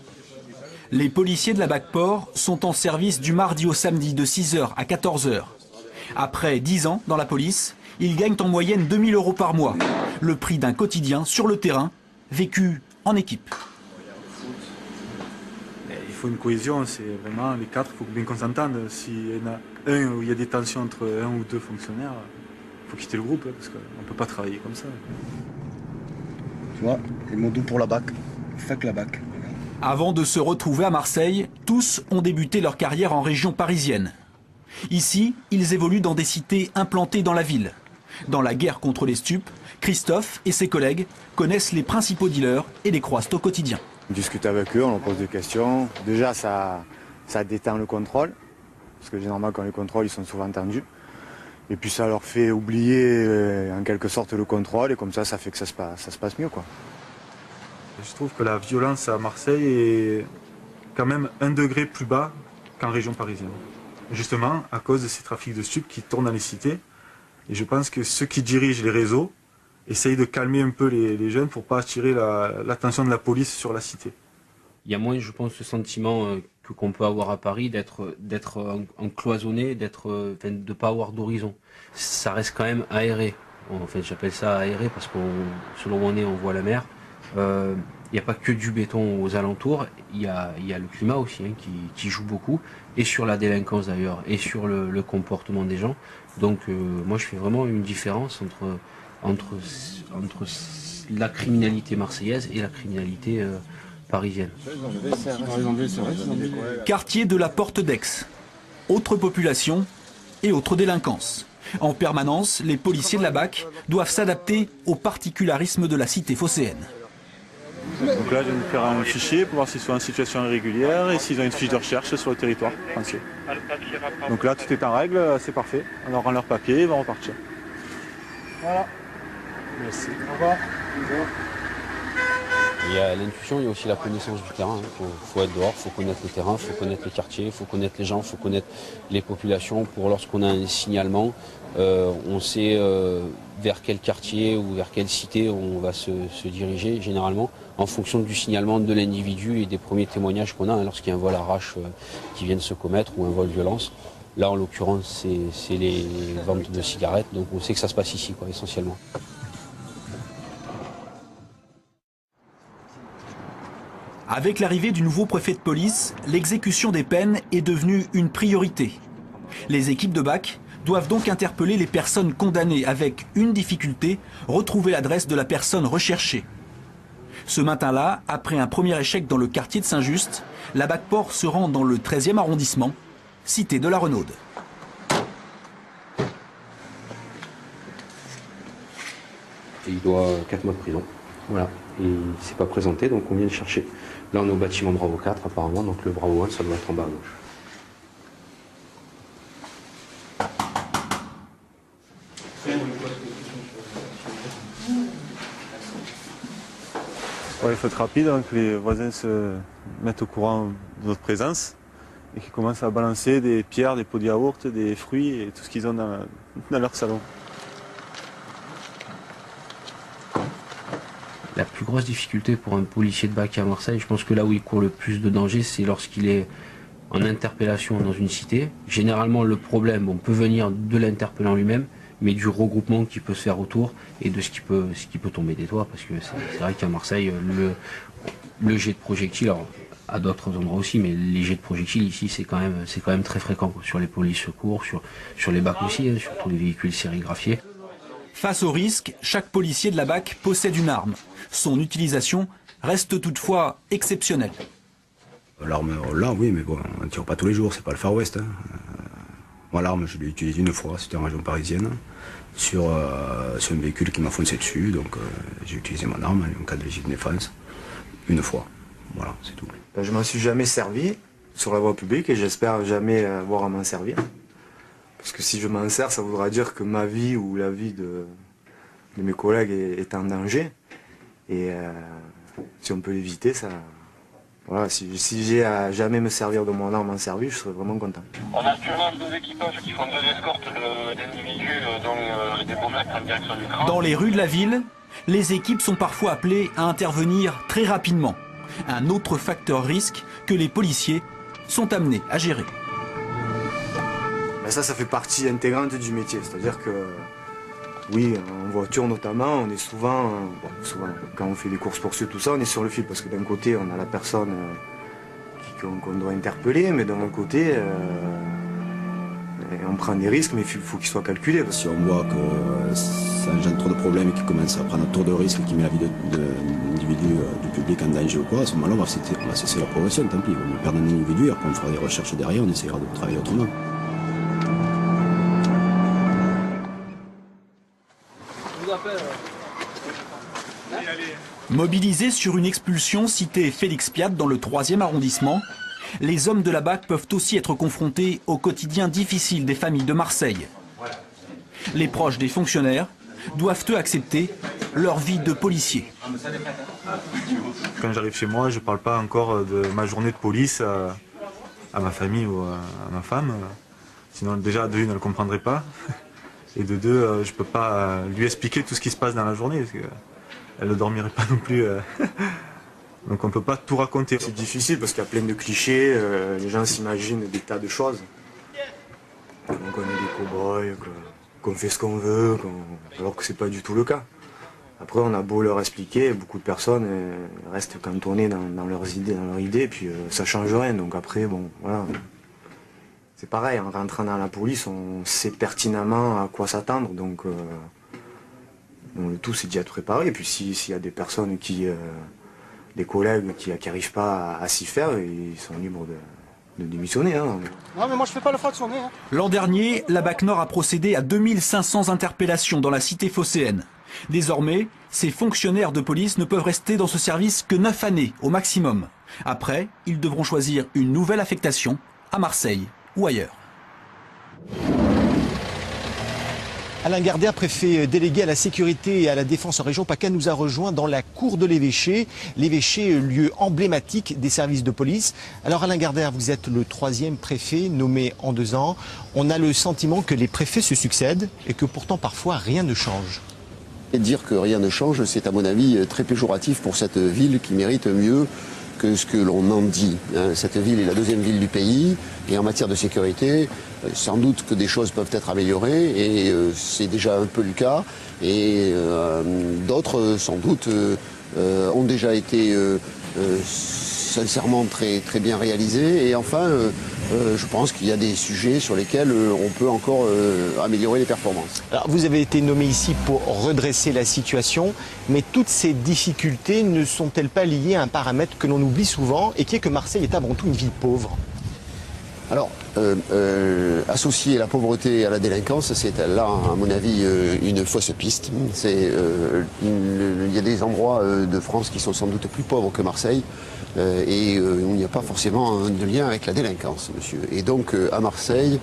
Les policiers de la BAC-Port sont en service du mardi au samedi de 6h à 14h. Après 10 ans dans la police, ils gagnent en moyenne 2000 euros par mois. Le prix d'un quotidien sur le terrain, vécu en équipe. Il faut une cohésion, c'est vraiment les quatre, il faut bien qu'on s'entende. S'il y en a un où il y a des tensions entre un ou deux fonctionnaires, il faut quitter le groupe, parce qu'on ne peut pas travailler comme ça. Tu vois, les mots doux pour la BAC, fuck la BAC. Avant de se retrouver à Marseille, tous ont débuté leur carrière en région parisienne. Ici, ils évoluent dans des cités implantées dans la ville. Dans la guerre contre les stupes, Christophe et ses collègues connaissent les principaux dealers et les croisent au quotidien. On discute avec eux, on leur pose des questions. Déjà, ça détend le contrôle, parce que généralement, quand les contrôles, ils sont souvent tendus. Et puis ça leur fait oublier en quelque sorte le contrôle, et comme ça fait que ça se passe mieux, quoi. Je trouve que la violence à Marseille est quand même 1 degré plus bas qu'en région parisienne. Justement, à cause de ces trafics de stupes qui tournent dans les cités. Et je pense que ceux qui dirigent les réseaux essayent de calmer un peu les jeunes pour ne pas attirer l'attention de la police sur la cité. Il y a moins, je pense, ce sentiment qu'on peut avoir à Paris d'être encloisonné, de ne pas avoir d'horizon. Ça reste quand même aéré. En fait, j'appelle ça aéré parce que selon où on est, on voit la mer. Il n'y a pas que du béton aux alentours, il y a le climat aussi qui joue beaucoup, et sur la délinquance d'ailleurs, et sur le comportement des gens. Donc moi je fais vraiment une différence entre la criminalité marseillaise et la criminalité parisienne. Quartier de la Porte d'Aix. Autre population et autre délinquance. En permanence, les policiers de la BAC doivent s'adapter aux particularismes de la cité phocéenne. Donc là, je vais me faire un fichier pour voir s'ils sont en situation irrégulière et s'ils ont une fiche de recherche sur le territoire français. Donc là, tout est en règle, c'est parfait. On leur rend leur papier, ils vont repartir. Voilà. Merci. Au revoir. Il y a l'intuition, il y a aussi la connaissance du terrain. Il faut être dehors, il faut connaître le terrain, il faut connaître les quartiers, il faut connaître les gens, il faut connaître les populations pour lorsqu'on a un signalement, on sait vers quel quartier ou vers quelle cité on va se diriger généralement en fonction du signalement de l'individu et des premiers témoignages qu'on a lorsqu'il y a un vol à rage qui vient de se commettre ou un vol violence. Là en l'occurrence c'est les ventes de cigarettes, donc on sait que ça se passe ici essentiellement. Avec l'arrivée du nouveau préfet de police, l'exécution des peines est devenue une priorité. Les équipes de BAC doivent donc interpeller les personnes condamnées avec une difficulté, retrouver l'adresse de la personne recherchée. Ce matin-là, après un premier échec dans le quartier de Saint-Just, la BAC-Port se rend dans le 13e arrondissement, cité de la Renaude. Il doit 4 mois de prison. Voilà. Et il ne s'est pas présenté, donc on vient le chercher. Là, on est au bâtiment Bravo 4, apparemment, donc le Bravo 1, ça doit être en bas à gauche. Ouais, il faut être rapide, donc les voisins se mettent au courant de notre présence et qu'ils commencent à balancer des pierres, des pots de yaourt, des fruits et tout ce qu'ils ont dans leur salon. La plus grosse difficulté pour un policier de BAC à Marseille, je pense que là où il court le plus de danger, c'est lorsqu'il est en interpellation dans une cité. Généralement, le problème, on peut venir de l'interpellant lui-même, mais du regroupement qui peut se faire autour et de ce qui peut tomber des toits. Parce que c'est vrai qu'à Marseille, le jet de projectiles, alors à d'autres endroits aussi, mais les jets de projectiles ici, c'est quand même très fréquent. Sur les polices secours, sur les BAC aussi, sur tous les véhicules sérigraphiés. Face au risque, chaque policier de la BAC possède une arme. Son utilisation reste toutefois exceptionnelle. L'arme, là, oui, mais bon, on ne tire pas tous les jours, c'est pas le Far West. Hein. Moi, l'arme, je l'ai utilisée une fois, c'était en région parisienne, sur un véhicule qui m'a foncé dessus, donc j'ai utilisé mon arme en cas de légitime défense, une fois. Voilà, c'est tout. Je m'en suis jamais servi sur la voie publique et j'espère jamais avoir à m'en servir. Parce que si je m'en sers, ça voudra dire que ma vie ou la vie de mes collègues est en danger. Et si on peut l'éviter, ça... Voilà, si j'ai à jamais me servir de mon arme en service, je serais vraiment content. On a actuellement 2 équipages qui font 2 escortes d'individus dont des bombettes en direction du crâne. Dans les rues de la ville, les équipes sont parfois appelées à intervenir très rapidement. Un autre facteur risque que les policiers sont amenés à gérer. Ça fait partie intégrante du métier. C'est-à-dire que, oui, en voiture notamment, on est souvent, quand on fait des courses-poursuites, tout ça, on est sur le fil. Parce que d'un côté, on a la personne qu'on doit interpeller, mais d'un autre côté, on prend des risques, mais il faut qu'ils soient calculés. Si on voit que ça engendre trop de problèmes et qu'il commence à prendre un tour de risque qui met la vie de l'individu, du public en danger ou quoi, à ce moment-là, on va cesser la progression, tant pis. On va perdre un individu, après on fera des recherches derrière, on essaiera de travailler autrement. Mobilisés sur une expulsion citée Félix Piat dans le 3e arrondissement, les hommes de la BAC peuvent aussi être confrontés au quotidien difficile des familles de Marseille. Les proches des fonctionnaires doivent eux accepter leur vie de policier. Quand j'arrive chez moi, je ne parle pas encore de ma journée de police à ma famille ou à ma femme. Sinon déjà de une, elle ne comprendrait pas. Et de deux, je ne peux pas lui expliquer tout ce qui se passe dans la journée. Parce qu'elle ne dormirait pas non plus. Donc on ne peut pas tout raconter. C'est difficile parce qu'il y a plein de clichés, les gens s'imaginent des tas de choses. Donc on est des cow-boys, qu'on fait ce qu'on veut, alors que c'est pas du tout le cas. Après on a beau leur expliquer, beaucoup de personnes restent cantonnées dans leurs idées, et puis ça change rien. Donc après, bon, voilà. C'est pareil, en rentrant dans la police, on sait pertinemment à quoi s'attendre. Donc le tout c'est d'y être préparé. Et puis s'il y a des personnes des collègues qui n'arrivent pas à s'y faire, ils sont libres de démissionner. Hein. Non mais moi je fais pas le fractionné. Hein. L'an dernier, la BAC Nord a procédé à 2500 interpellations dans la cité phocéenne. Désormais, ces fonctionnaires de police ne peuvent rester dans ce service que 9 années au maximum. Après, ils devront choisir une nouvelle affectation à Marseille ou ailleurs. Alain Gardère, préfet délégué à la sécurité et à la défense en région PACA, nous a rejoint dans la cour de l'évêché. L'évêché, lieu emblématique des services de police. Alors Alain Gardère, vous êtes le 3e préfet nommé en 2 ans. On a le sentiment que les préfets se succèdent et que pourtant parfois rien ne change. Et dire que rien ne change, c'est à mon avis très péjoratif pour cette ville qui mérite mieux que ce que l'on en dit. Cette ville est la 2e ville du pays et en matière de sécurité, sans doute que des choses peuvent être améliorées et c'est déjà un peu le cas. Et d'autres, sans doute, ont déjà été sincèrement très bien réalisées. Et enfin, je pense qu'il y a des sujets sur lesquels on peut encore améliorer les performances. Alors, vous avez été nommé ici pour redresser la situation, mais toutes ces difficultés ne sont-elles pas liées à un paramètre que l'on oublie souvent et qui est que Marseille est avant tout une ville pauvre? Alors, associer la pauvreté à la délinquance, c'est là, à mon avis, une fausse piste. Il y a des endroits de France qui sont sans doute plus pauvres que Marseille et où il n'y a pas forcément de lien avec la délinquance, monsieur. Et donc, à Marseille,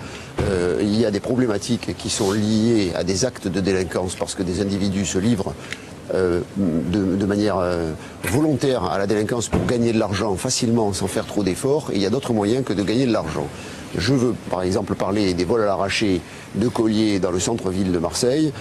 il y a des problématiques qui sont liées à des actes de délinquance parce que des individus se livrent de manière volontaire à la délinquance pour gagner de l'argent facilement sans faire trop d'efforts. Et il y a d'autres moyens que de gagner de l'argent. Je veux par exemple parler des vols à l'arraché de colliers dans le centre-ville de Marseille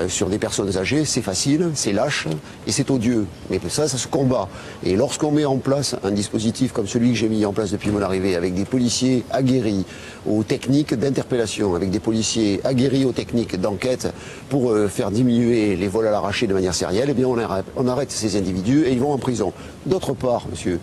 sur des personnes âgées. C'est facile, c'est lâche et c'est odieux. Mais ça se combat. Et lorsqu'on met en place un dispositif comme celui que j'ai mis en place depuis mon arrivée, avec des policiers aguerris aux techniques d'interpellation, avec des policiers aguerris aux techniques d'enquête pour faire diminuer les vols à l'arraché de manière sérielle, eh bien on arrête ces individus et ils vont en prison. D'autre part, monsieur,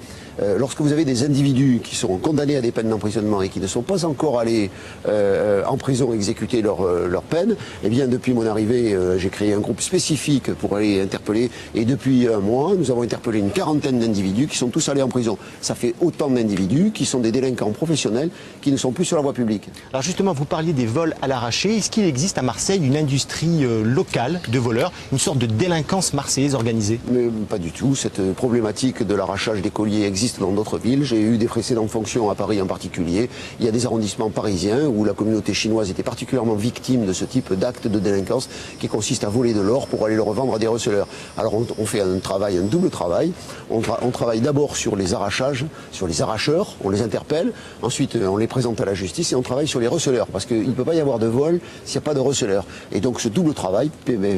lorsque vous avez des individus qui sont condamnés à des peines d'emprisonnement et qui ne sont pas encore allés en prison exécuter leur peine, eh bien depuis mon arrivée, j'ai créé un groupe spécifique pour aller interpeller et depuis un mois, nous avons interpellé une 40aine d'individus qui sont tous allés en prison. Ça fait autant d'individus qui sont des délinquants professionnels qui ne sont plus sur la voie publique. Alors justement, vous parliez des vols à l'arraché. Est-ce qu'il existe à Marseille une industrie locale de voleurs, une sorte de délinquance marseillaise organisée? Mais pas du tout. Cette problématique de l'arrachage des colliers existe dans d'autres villes. J'ai eu des précédentes fonctions à Paris en particulier. Il y a des arrondissements parisiens où la communauté chinoise était particulièrement victime de ce type d'acte de délinquance qui consiste à voler de l'or pour aller le revendre à des receleurs. Alors on fait un double travail. On travaille d'abord sur les arrachages, sur les arracheurs, on les interpelle, ensuite on les présente à la justice et on travaille sur les receleurs parce qu'il ne peut pas y avoir de vol s'il n'y a pas de receleurs. Et donc ce double travail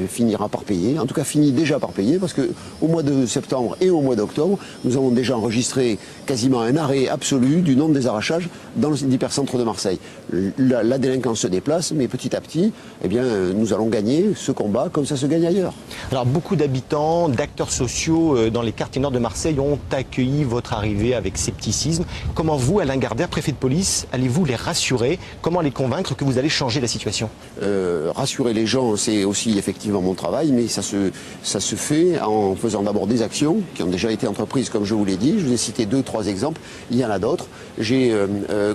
finira par payer, en tout cas finit déjà par payer parce qu'au mois de septembre et au mois d'octobre, nous avons déjà enregistré quasiment un arrêt absolu du nombre des arrachages dans l'hypercentre de Marseille. La délinquance se déplace, mais petit à petit, eh bien, nous allons gagner ce combat comme ça se gagne ailleurs. Alors beaucoup d'habitants, d'acteurs sociaux dans les quartiers nord de Marseille ont accueilli votre arrivée avec scepticisme. Comment vous, Alain Gardère, préfet de police, allez-vous les rassurer? Comment les convaincre que vous allez changer la situation? Rassurer les gens, c'est aussi effectivement mon travail, mais ça se fait en faisant d'abord des actions qui ont déjà été entreprises, comme je vous l'ai dit. Je vous ai cité 2-3 exemples, il y en a d'autres. J'ai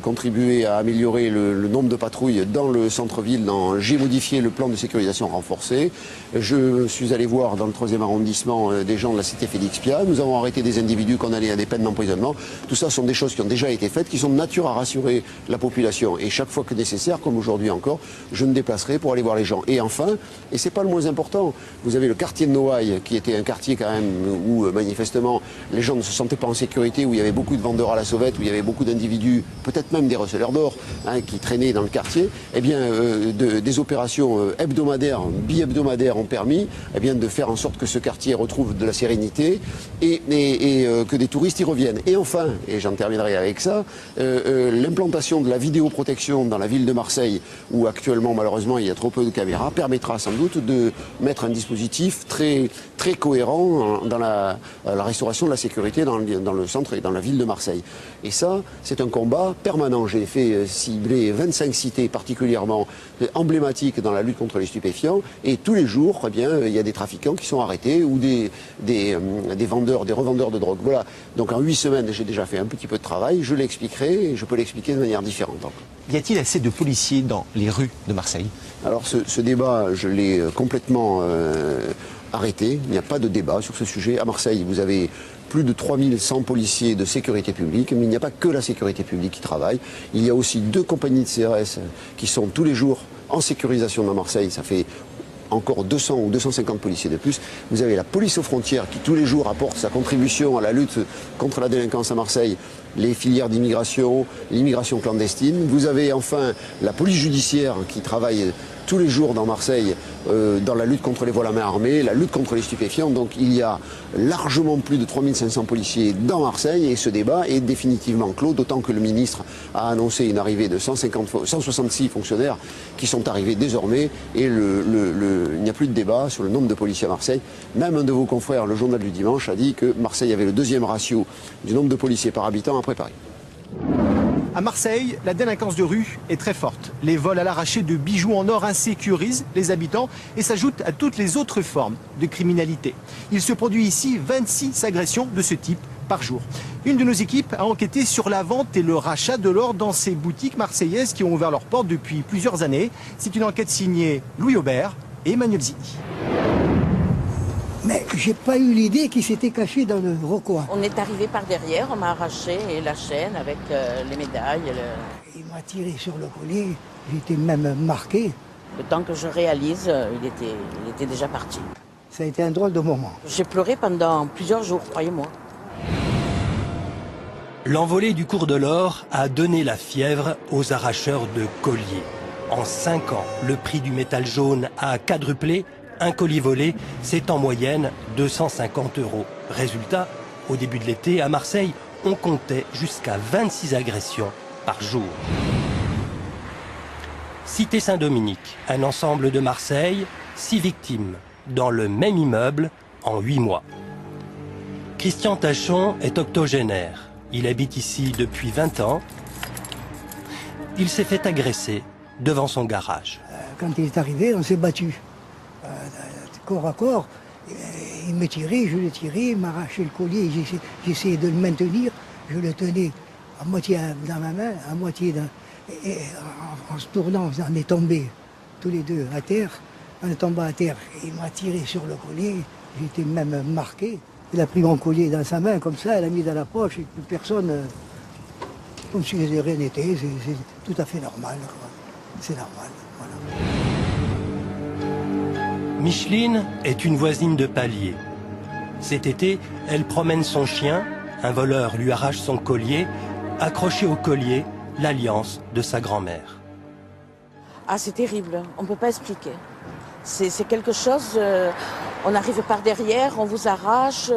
contribué à améliorer le nombre de patrouilles dans le centre-ville. J'ai modifié le plan de sécurisation renforcé. Je suis allé voir dans le 3e arrondissement des gens de la cité Félix Piat. Nous avons arrêté des individus condamnés à des peines d'emprisonnement. Tout ça sont des choses qui ont déjà été faites, qui sont de nature à rassurer la population. Et chaque fois que nécessaire, comme aujourd'hui encore, je me déplacerai pour aller voir les gens. Et enfin, et c'est pas le moins important, vous avez le quartier de Noailles, qui était un quartier quand même où manifestement les gens ne se sentaient pas en sécurité, où il y avait beaucoup de vendeurs à la sauvette, où il y avait beaucoup d'individus, peut-être même des receleurs d'or, qui traînaient dans le quartier. Eh bien, des opérations hebdomadaires, bi-hebdomadaires ont permis de faire en sorte que ce quartier retrouve de la sérénité et que des touristes y reviennent. Et enfin, et j'en terminerai avec ça, l'implantation de la vidéoprotection dans la ville de Marseille, où actuellement malheureusement il y a trop peu de caméras, permettra sans doute de mettre un dispositif très cohérent dans la restauration de la sécurité dans le centre et dans la ville de Marseille. Et ça, c'est un combat permanent. J'ai fait cibler 25 cités particulièrement emblématiques dans la lutte contre les stupéfiants et tous les jours, il y a des trafiquants qui sont arrêtés ou des vendeurs, des revendeurs de drogue. Voilà. Donc en 8 semaines, j'ai déjà fait un petit peu de travail. Je l'expliquerai et je peux l'expliquer de manière différente. Y a-t-il assez de policiers dans les rues de Marseille? Alors ce débat, je l'ai complètement arrêté. Il n'y a pas de débat sur ce sujet. À Marseille, vous avez plus de 3100 policiers de sécurité publique, mais il n'y a pas que la sécurité publique qui travaille. Il y a aussi 2 compagnies de CRS qui sont tous les jours en sécurisation dans Marseille, ça fait encore 200 ou 250 policiers de plus. Vous avez la police aux frontières qui tous les jours apporte sa contribution à la lutte contre la délinquance à Marseille, les filières d'immigration, l'immigration clandestine. Vous avez enfin la police judiciaire qui travaille tous les jours dans Marseille dans la lutte contre les vols à main armée, la lutte contre les stupéfiants. Donc il y a largement plus de 3500 policiers dans Marseille et ce débat est définitivement clos, d'autant que le ministre a annoncé une arrivée de 166 fonctionnaires qui sont arrivés désormais et il n'y a plus de débat sur le nombre de policiers à Marseille. Même un de vos confrères, le journal du dimanche, a dit que Marseille avait le 2e ratio du nombre de policiers par habitant après Paris. À Marseille, la délinquance de rue est très forte. Les vols à l'arraché de bijoux en or insécurisent les habitants et s'ajoutent à toutes les autres formes de criminalité. Il se produit ici 26 agressions de ce type par jour. Une de nos équipes a enquêté sur la vente et le rachat de l'or dans ces boutiques marseillaises qui ont ouvert leurs portes depuis plusieurs années. C'est une enquête signée Louis Aubert et Emmanuel Zini. Mais j'ai pas eu l'idée qu'il s'était caché dans le recoin. On est arrivé par derrière, on m'a arraché la chaîne avec les médailles. Il m'a tiré sur le collier, j'étais même marqué. Le temps que je réalise, il était déjà parti. Ça a été un drôle de moment. J'ai pleuré pendant plusieurs jours, croyez-moi. L'envolée du cours de l'or a donné la fièvre aux arracheurs de colliers. En 5 ans, le prix du métal jaune a quadruplé. Un collier volé, c'est en moyenne 250 €. Résultat, au début de l'été, à Marseille, on comptait jusqu'à 26 agressions par jour. Cité Saint-Dominique, un ensemble de Marseille, 6 victimes, dans le même immeuble, en 8 mois. Christian Tachon est octogénaire. Il habite ici depuis 20 ans. Il s'est fait agresser devant son garage. Quand il est arrivé, on s'est battu. Corps à corps, il me tirait, je le tirais, il m'arrachait le collier, j'essayais de le maintenir, je le tenais à moitié dans ma main, à moitié dans... Et en se tournant, on est tombés tous les deux à terre, on est tombé à terre, il m'a tiré sur le collier, j'étais même marqué. Il a pris mon collier dans sa main comme ça, il l'a mis dans la poche, et plus personne, comme si rien n'était, c'est tout à fait normal, c'est normal, voilà. Micheline est une voisine de palier. Cet été, elle promène son chien, un voleur lui arrache son collier, accroché au collier, l'alliance de sa grand-mère. Ah, c'est terrible, on ne peut pas expliquer. C'est quelque chose, on arrive par derrière, on vous arrache.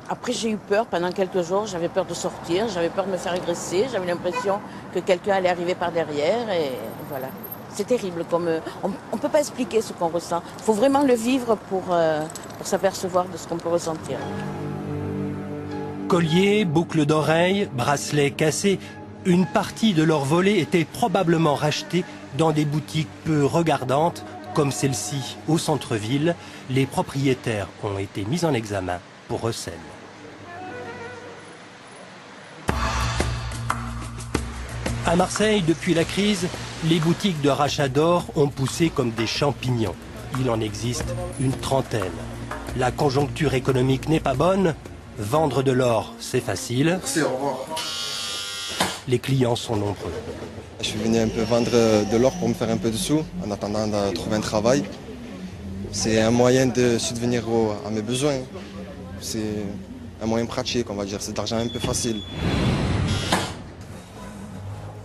Après, j'ai eu peur pendant quelques jours, j'avais peur de sortir, j'avais peur de me faire agresser, j'avais l'impression que quelqu'un allait arriver par derrière et voilà. C'est terrible, on ne peut pas expliquer ce qu'on ressent. Il faut vraiment le vivre pour s'apercevoir de ce qu'on peut ressentir. Colliers, boucles d'oreilles, bracelets cassés, une partie de leur volée était probablement rachetée dans des boutiques peu regardantes, comme celle-ci au centre-ville. Les propriétaires ont été mis en examen pour recel. À Marseille, depuis la crise, les boutiques de rachat d'or ont poussé comme des champignons. Il en existe une trentaine. La conjoncture économique n'est pas bonne. Vendre de l'or, c'est facile. Merci, au revoir. Les clients sont nombreux. Je suis venu un peu vendre de l'or pour me faire un peu de sous, en attendant de trouver un travail. C'est un moyen de subvenir à mes besoins. C'est un moyen pratique, on va dire. C'est de l'argent un peu facile.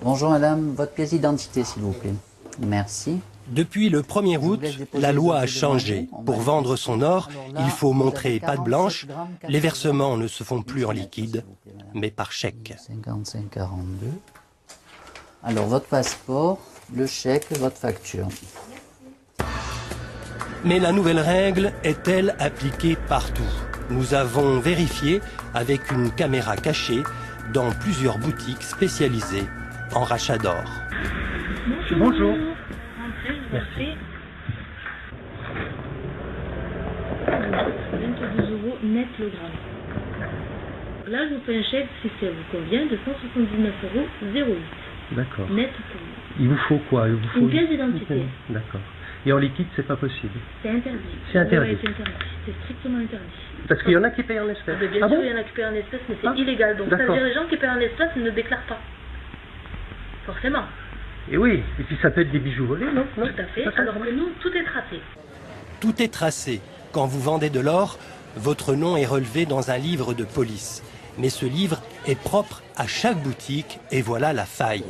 Bonjour madame, votre pièce d'identité s'il vous plaît. Merci. Depuis le 1er août, la loi a changé. Pour vendre son or, il faut montrer patte blanche. Les versements ne se font plus en liquide, mais par chèque. 55,42. Alors votre passeport, le chèque, votre facture. Mais la nouvelle règle est-elle appliquée partout? Nous avons vérifié avec une caméra cachée dans plusieurs boutiques spécialisées en rachat d'or. Bonjour. Merci. 22 € net le gramme. Là, je vous fais un chèque, si ça vous convient, de 179,08 €. D'accord. Net pour vous. Il vous faut quoi? Il vous faut une pièce d'identité. D'accord. Et en liquide, c'est pas possible? C'est interdit. C'est interdit. Ouais, c'est interdit. C'est strictement interdit. Parce qu'il y en a qui payent en espèces. Mais bien sûr, il y en a qui payent en espèces, mais c'est illégal. Donc ça veut dire les gens qui payent en espèces ne déclarent pas. Forcément. Et oui, et puis ça peut être des bijoux volés, non? Tout à fait. Alors que nous, tout est tracé. Tout est tracé. Quand vous vendez de l'or, votre nom est relevé dans un livre de police. Mais ce livre est propre à chaque boutique et voilà la faille.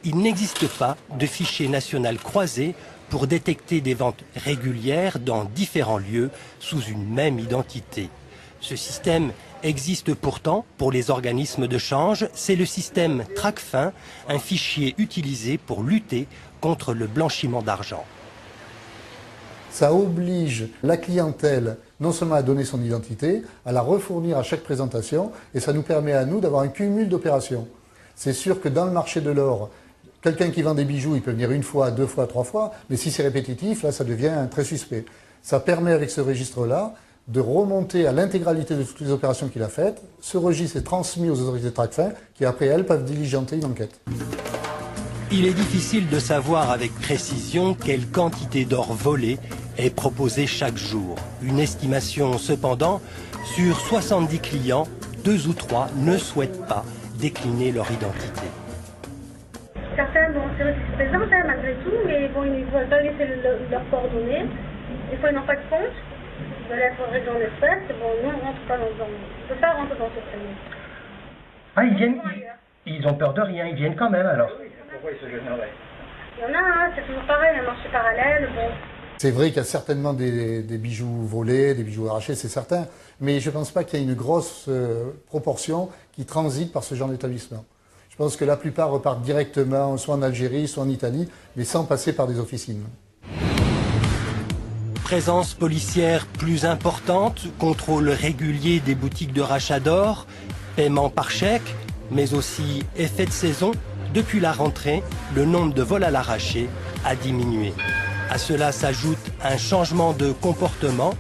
Il n'existe pas de fichier national croisé pour détecter des ventes régulières dans différents lieux sous une même identité. Ce système existe pourtant pour les organismes de change. C'est le système Tracfin, un fichier utilisé pour lutter contre le blanchiment d'argent. Ça oblige la clientèle non seulement à donner son identité, à la refournir à chaque présentation, et ça nous permet à nous d'avoir un cumul d'opérations. C'est sûr que dans le marché de l'or, quelqu'un qui vend des bijoux, il peut venir une fois, deux fois, trois fois, mais si c'est répétitif, là, ça devient très suspect. Ça permet avec ce registre-là de remonter à l'intégralité de toutes les opérations qu'il a faites. Ce registre est transmis aux autorités de Tracfin, qui après, elles, peuvent diligenter une enquête. Il est difficile de savoir avec précision quelle quantité d'or volé est proposée chaque jour. Une estimation cependant, sur 70 clients, 2 ou 3 ne souhaitent pas décliner leur identité. Certains, bon, c'est vrai qu'ils se présentent malgré tout, mais bon, ils ne veulent pas laisser leurs coordonnées. Des fois, ils n'ont pas de compte. Ils veulent être réglés en espèces. Bon, nous, on ne rentre pas on ne peut pas rentrer dans ce famille. Ah, ils viennent, ils ont peur de rien, ils viennent quand même alors. Pourquoi ils se génèrent? Il y en a, c'est toujours pareil, un marché parallèle, bon. C'est vrai qu'il y a certainement des bijoux volés, des bijoux arrachés, c'est certain, mais je ne pense pas qu'il y ait une grosse proportion qui transite par ce genre d'établissement. Je pense que la plupart repartent directement, soit en Algérie, soit en Italie, mais sans passer par des officines. Présence policière plus importante, contrôle régulier des boutiques de rachat d'or, paiement par chèque, mais aussi effet de saison. Depuis la rentrée, le nombre de vols à l'arraché a diminué. À cela s'ajoute un changement de comportement.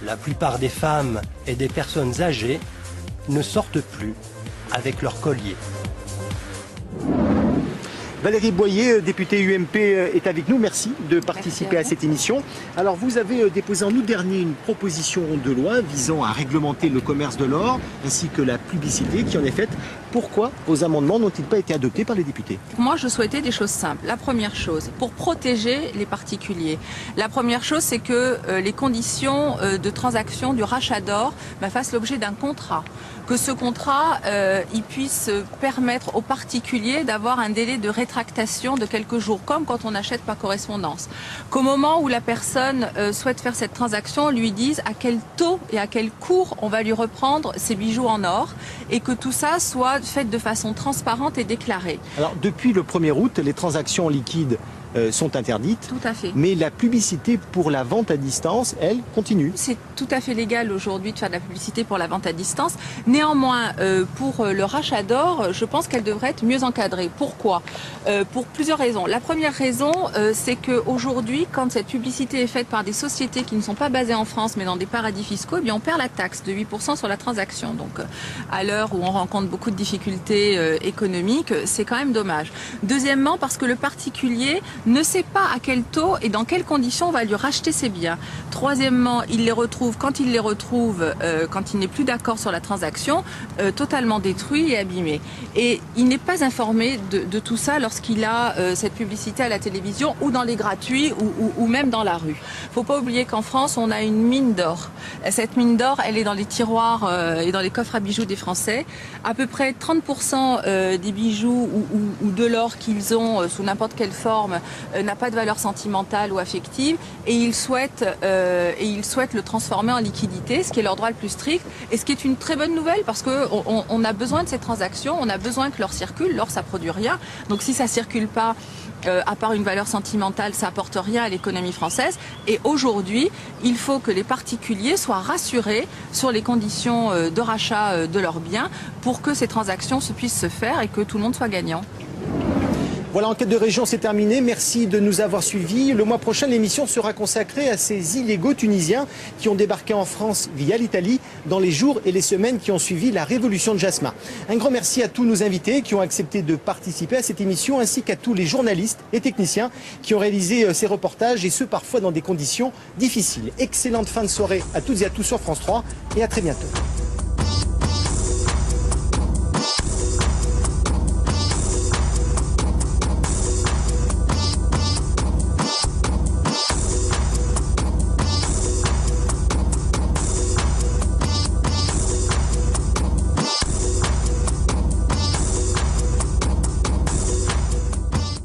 La plupart des femmes et des personnes âgées ne sortent plus avec leur collier. Valérie Boyer, députée UMP, est avec nous. Merci de participer à cette émission. Alors, vous avez déposé en août dernier une proposition de loi visant à réglementer le commerce de l'or ainsi que la publicité qui en est faite. Pourquoi vos amendements n'ont-ils pas été adoptés par les députés? Moi, je souhaitais des choses simples. La première chose, pour protéger les particuliers. La première chose, c'est que les conditions de transaction du rachat d'or fassent l'objet d'un contrat. Que ce contrat, il puisse permettre aux particuliers d'avoir un délai de rétractation de quelques jours, comme quand on achète par correspondance. Qu'au moment où la personne souhaite faire cette transaction, on lui dise à quel taux et à quel cours on va lui reprendre ses bijoux en or, et que tout ça soit fait de façon transparente et déclarée. Alors, depuis le 1er août, les transactions liquides sont interdites. Tout à fait. Mais la publicité pour la vente à distance, elle, continue. C'est tout à fait légal aujourd'hui de faire de la publicité pour la vente à distance. Néanmoins, pour le rachat d'or, je pense qu'elle devrait être mieux encadrée. Pourquoi? Pour plusieurs raisons. La première raison, c'est qu'aujourd'hui, quand cette publicité est faite par des sociétés qui ne sont pas basées en France, mais dans des paradis fiscaux, eh bien, on perd la taxe de 8% sur la transaction. Donc, à l'heure où on rencontre beaucoup de difficultés économiques, c'est quand même dommage. Deuxièmement, parce que le particulier ne sait pas à quel taux et dans quelles conditions on va lui racheter ses biens. Troisièmement, il les retrouve, quand il n'est plus d'accord sur la transaction, totalement détruit et abîmé. Et il n'est pas informé de tout ça lorsqu'il a cette publicité à la télévision ou dans les gratuits ou même dans la rue. Il ne faut pas oublier qu'en France, on a une mine d'or. Cette mine d'or, elle est dans les tiroirs et dans les coffres à bijoux des Français. À peu près 30% des bijoux ou de l'or qu'ils ont sous n'importe quelle forme n'a pas de valeur sentimentale ou affective, et ils souhaitent le transformer en liquidité, ce qui est leur droit le plus strict, et ce qui est une très bonne nouvelle parce qu'on a besoin de ces transactions, on a besoin que l'or circule. L'or, ça produit rien, donc si ça circule pas, à part une valeur sentimentale, ça apporte rien à l'économie française. Et aujourd'hui, il faut que les particuliers soient rassurés sur les conditions de rachat de leurs biens pour que ces transactions puissent se faire et que tout le monde soit gagnant. Voilà, Enquête de région, c'est terminé. Merci de nous avoir suivis. Le mois prochain, l'émission sera consacrée à ces illégaux tunisiens qui ont débarqué en France via l'Italie dans les jours et les semaines qui ont suivi la révolution de Jasmin. Un grand merci à tous nos invités qui ont accepté de participer à cette émission, ainsi qu'à tous les journalistes et techniciens qui ont réalisé ces reportages, et ce parfois dans des conditions difficiles. Excellente fin de soirée à toutes et à tous sur France 3 et à très bientôt.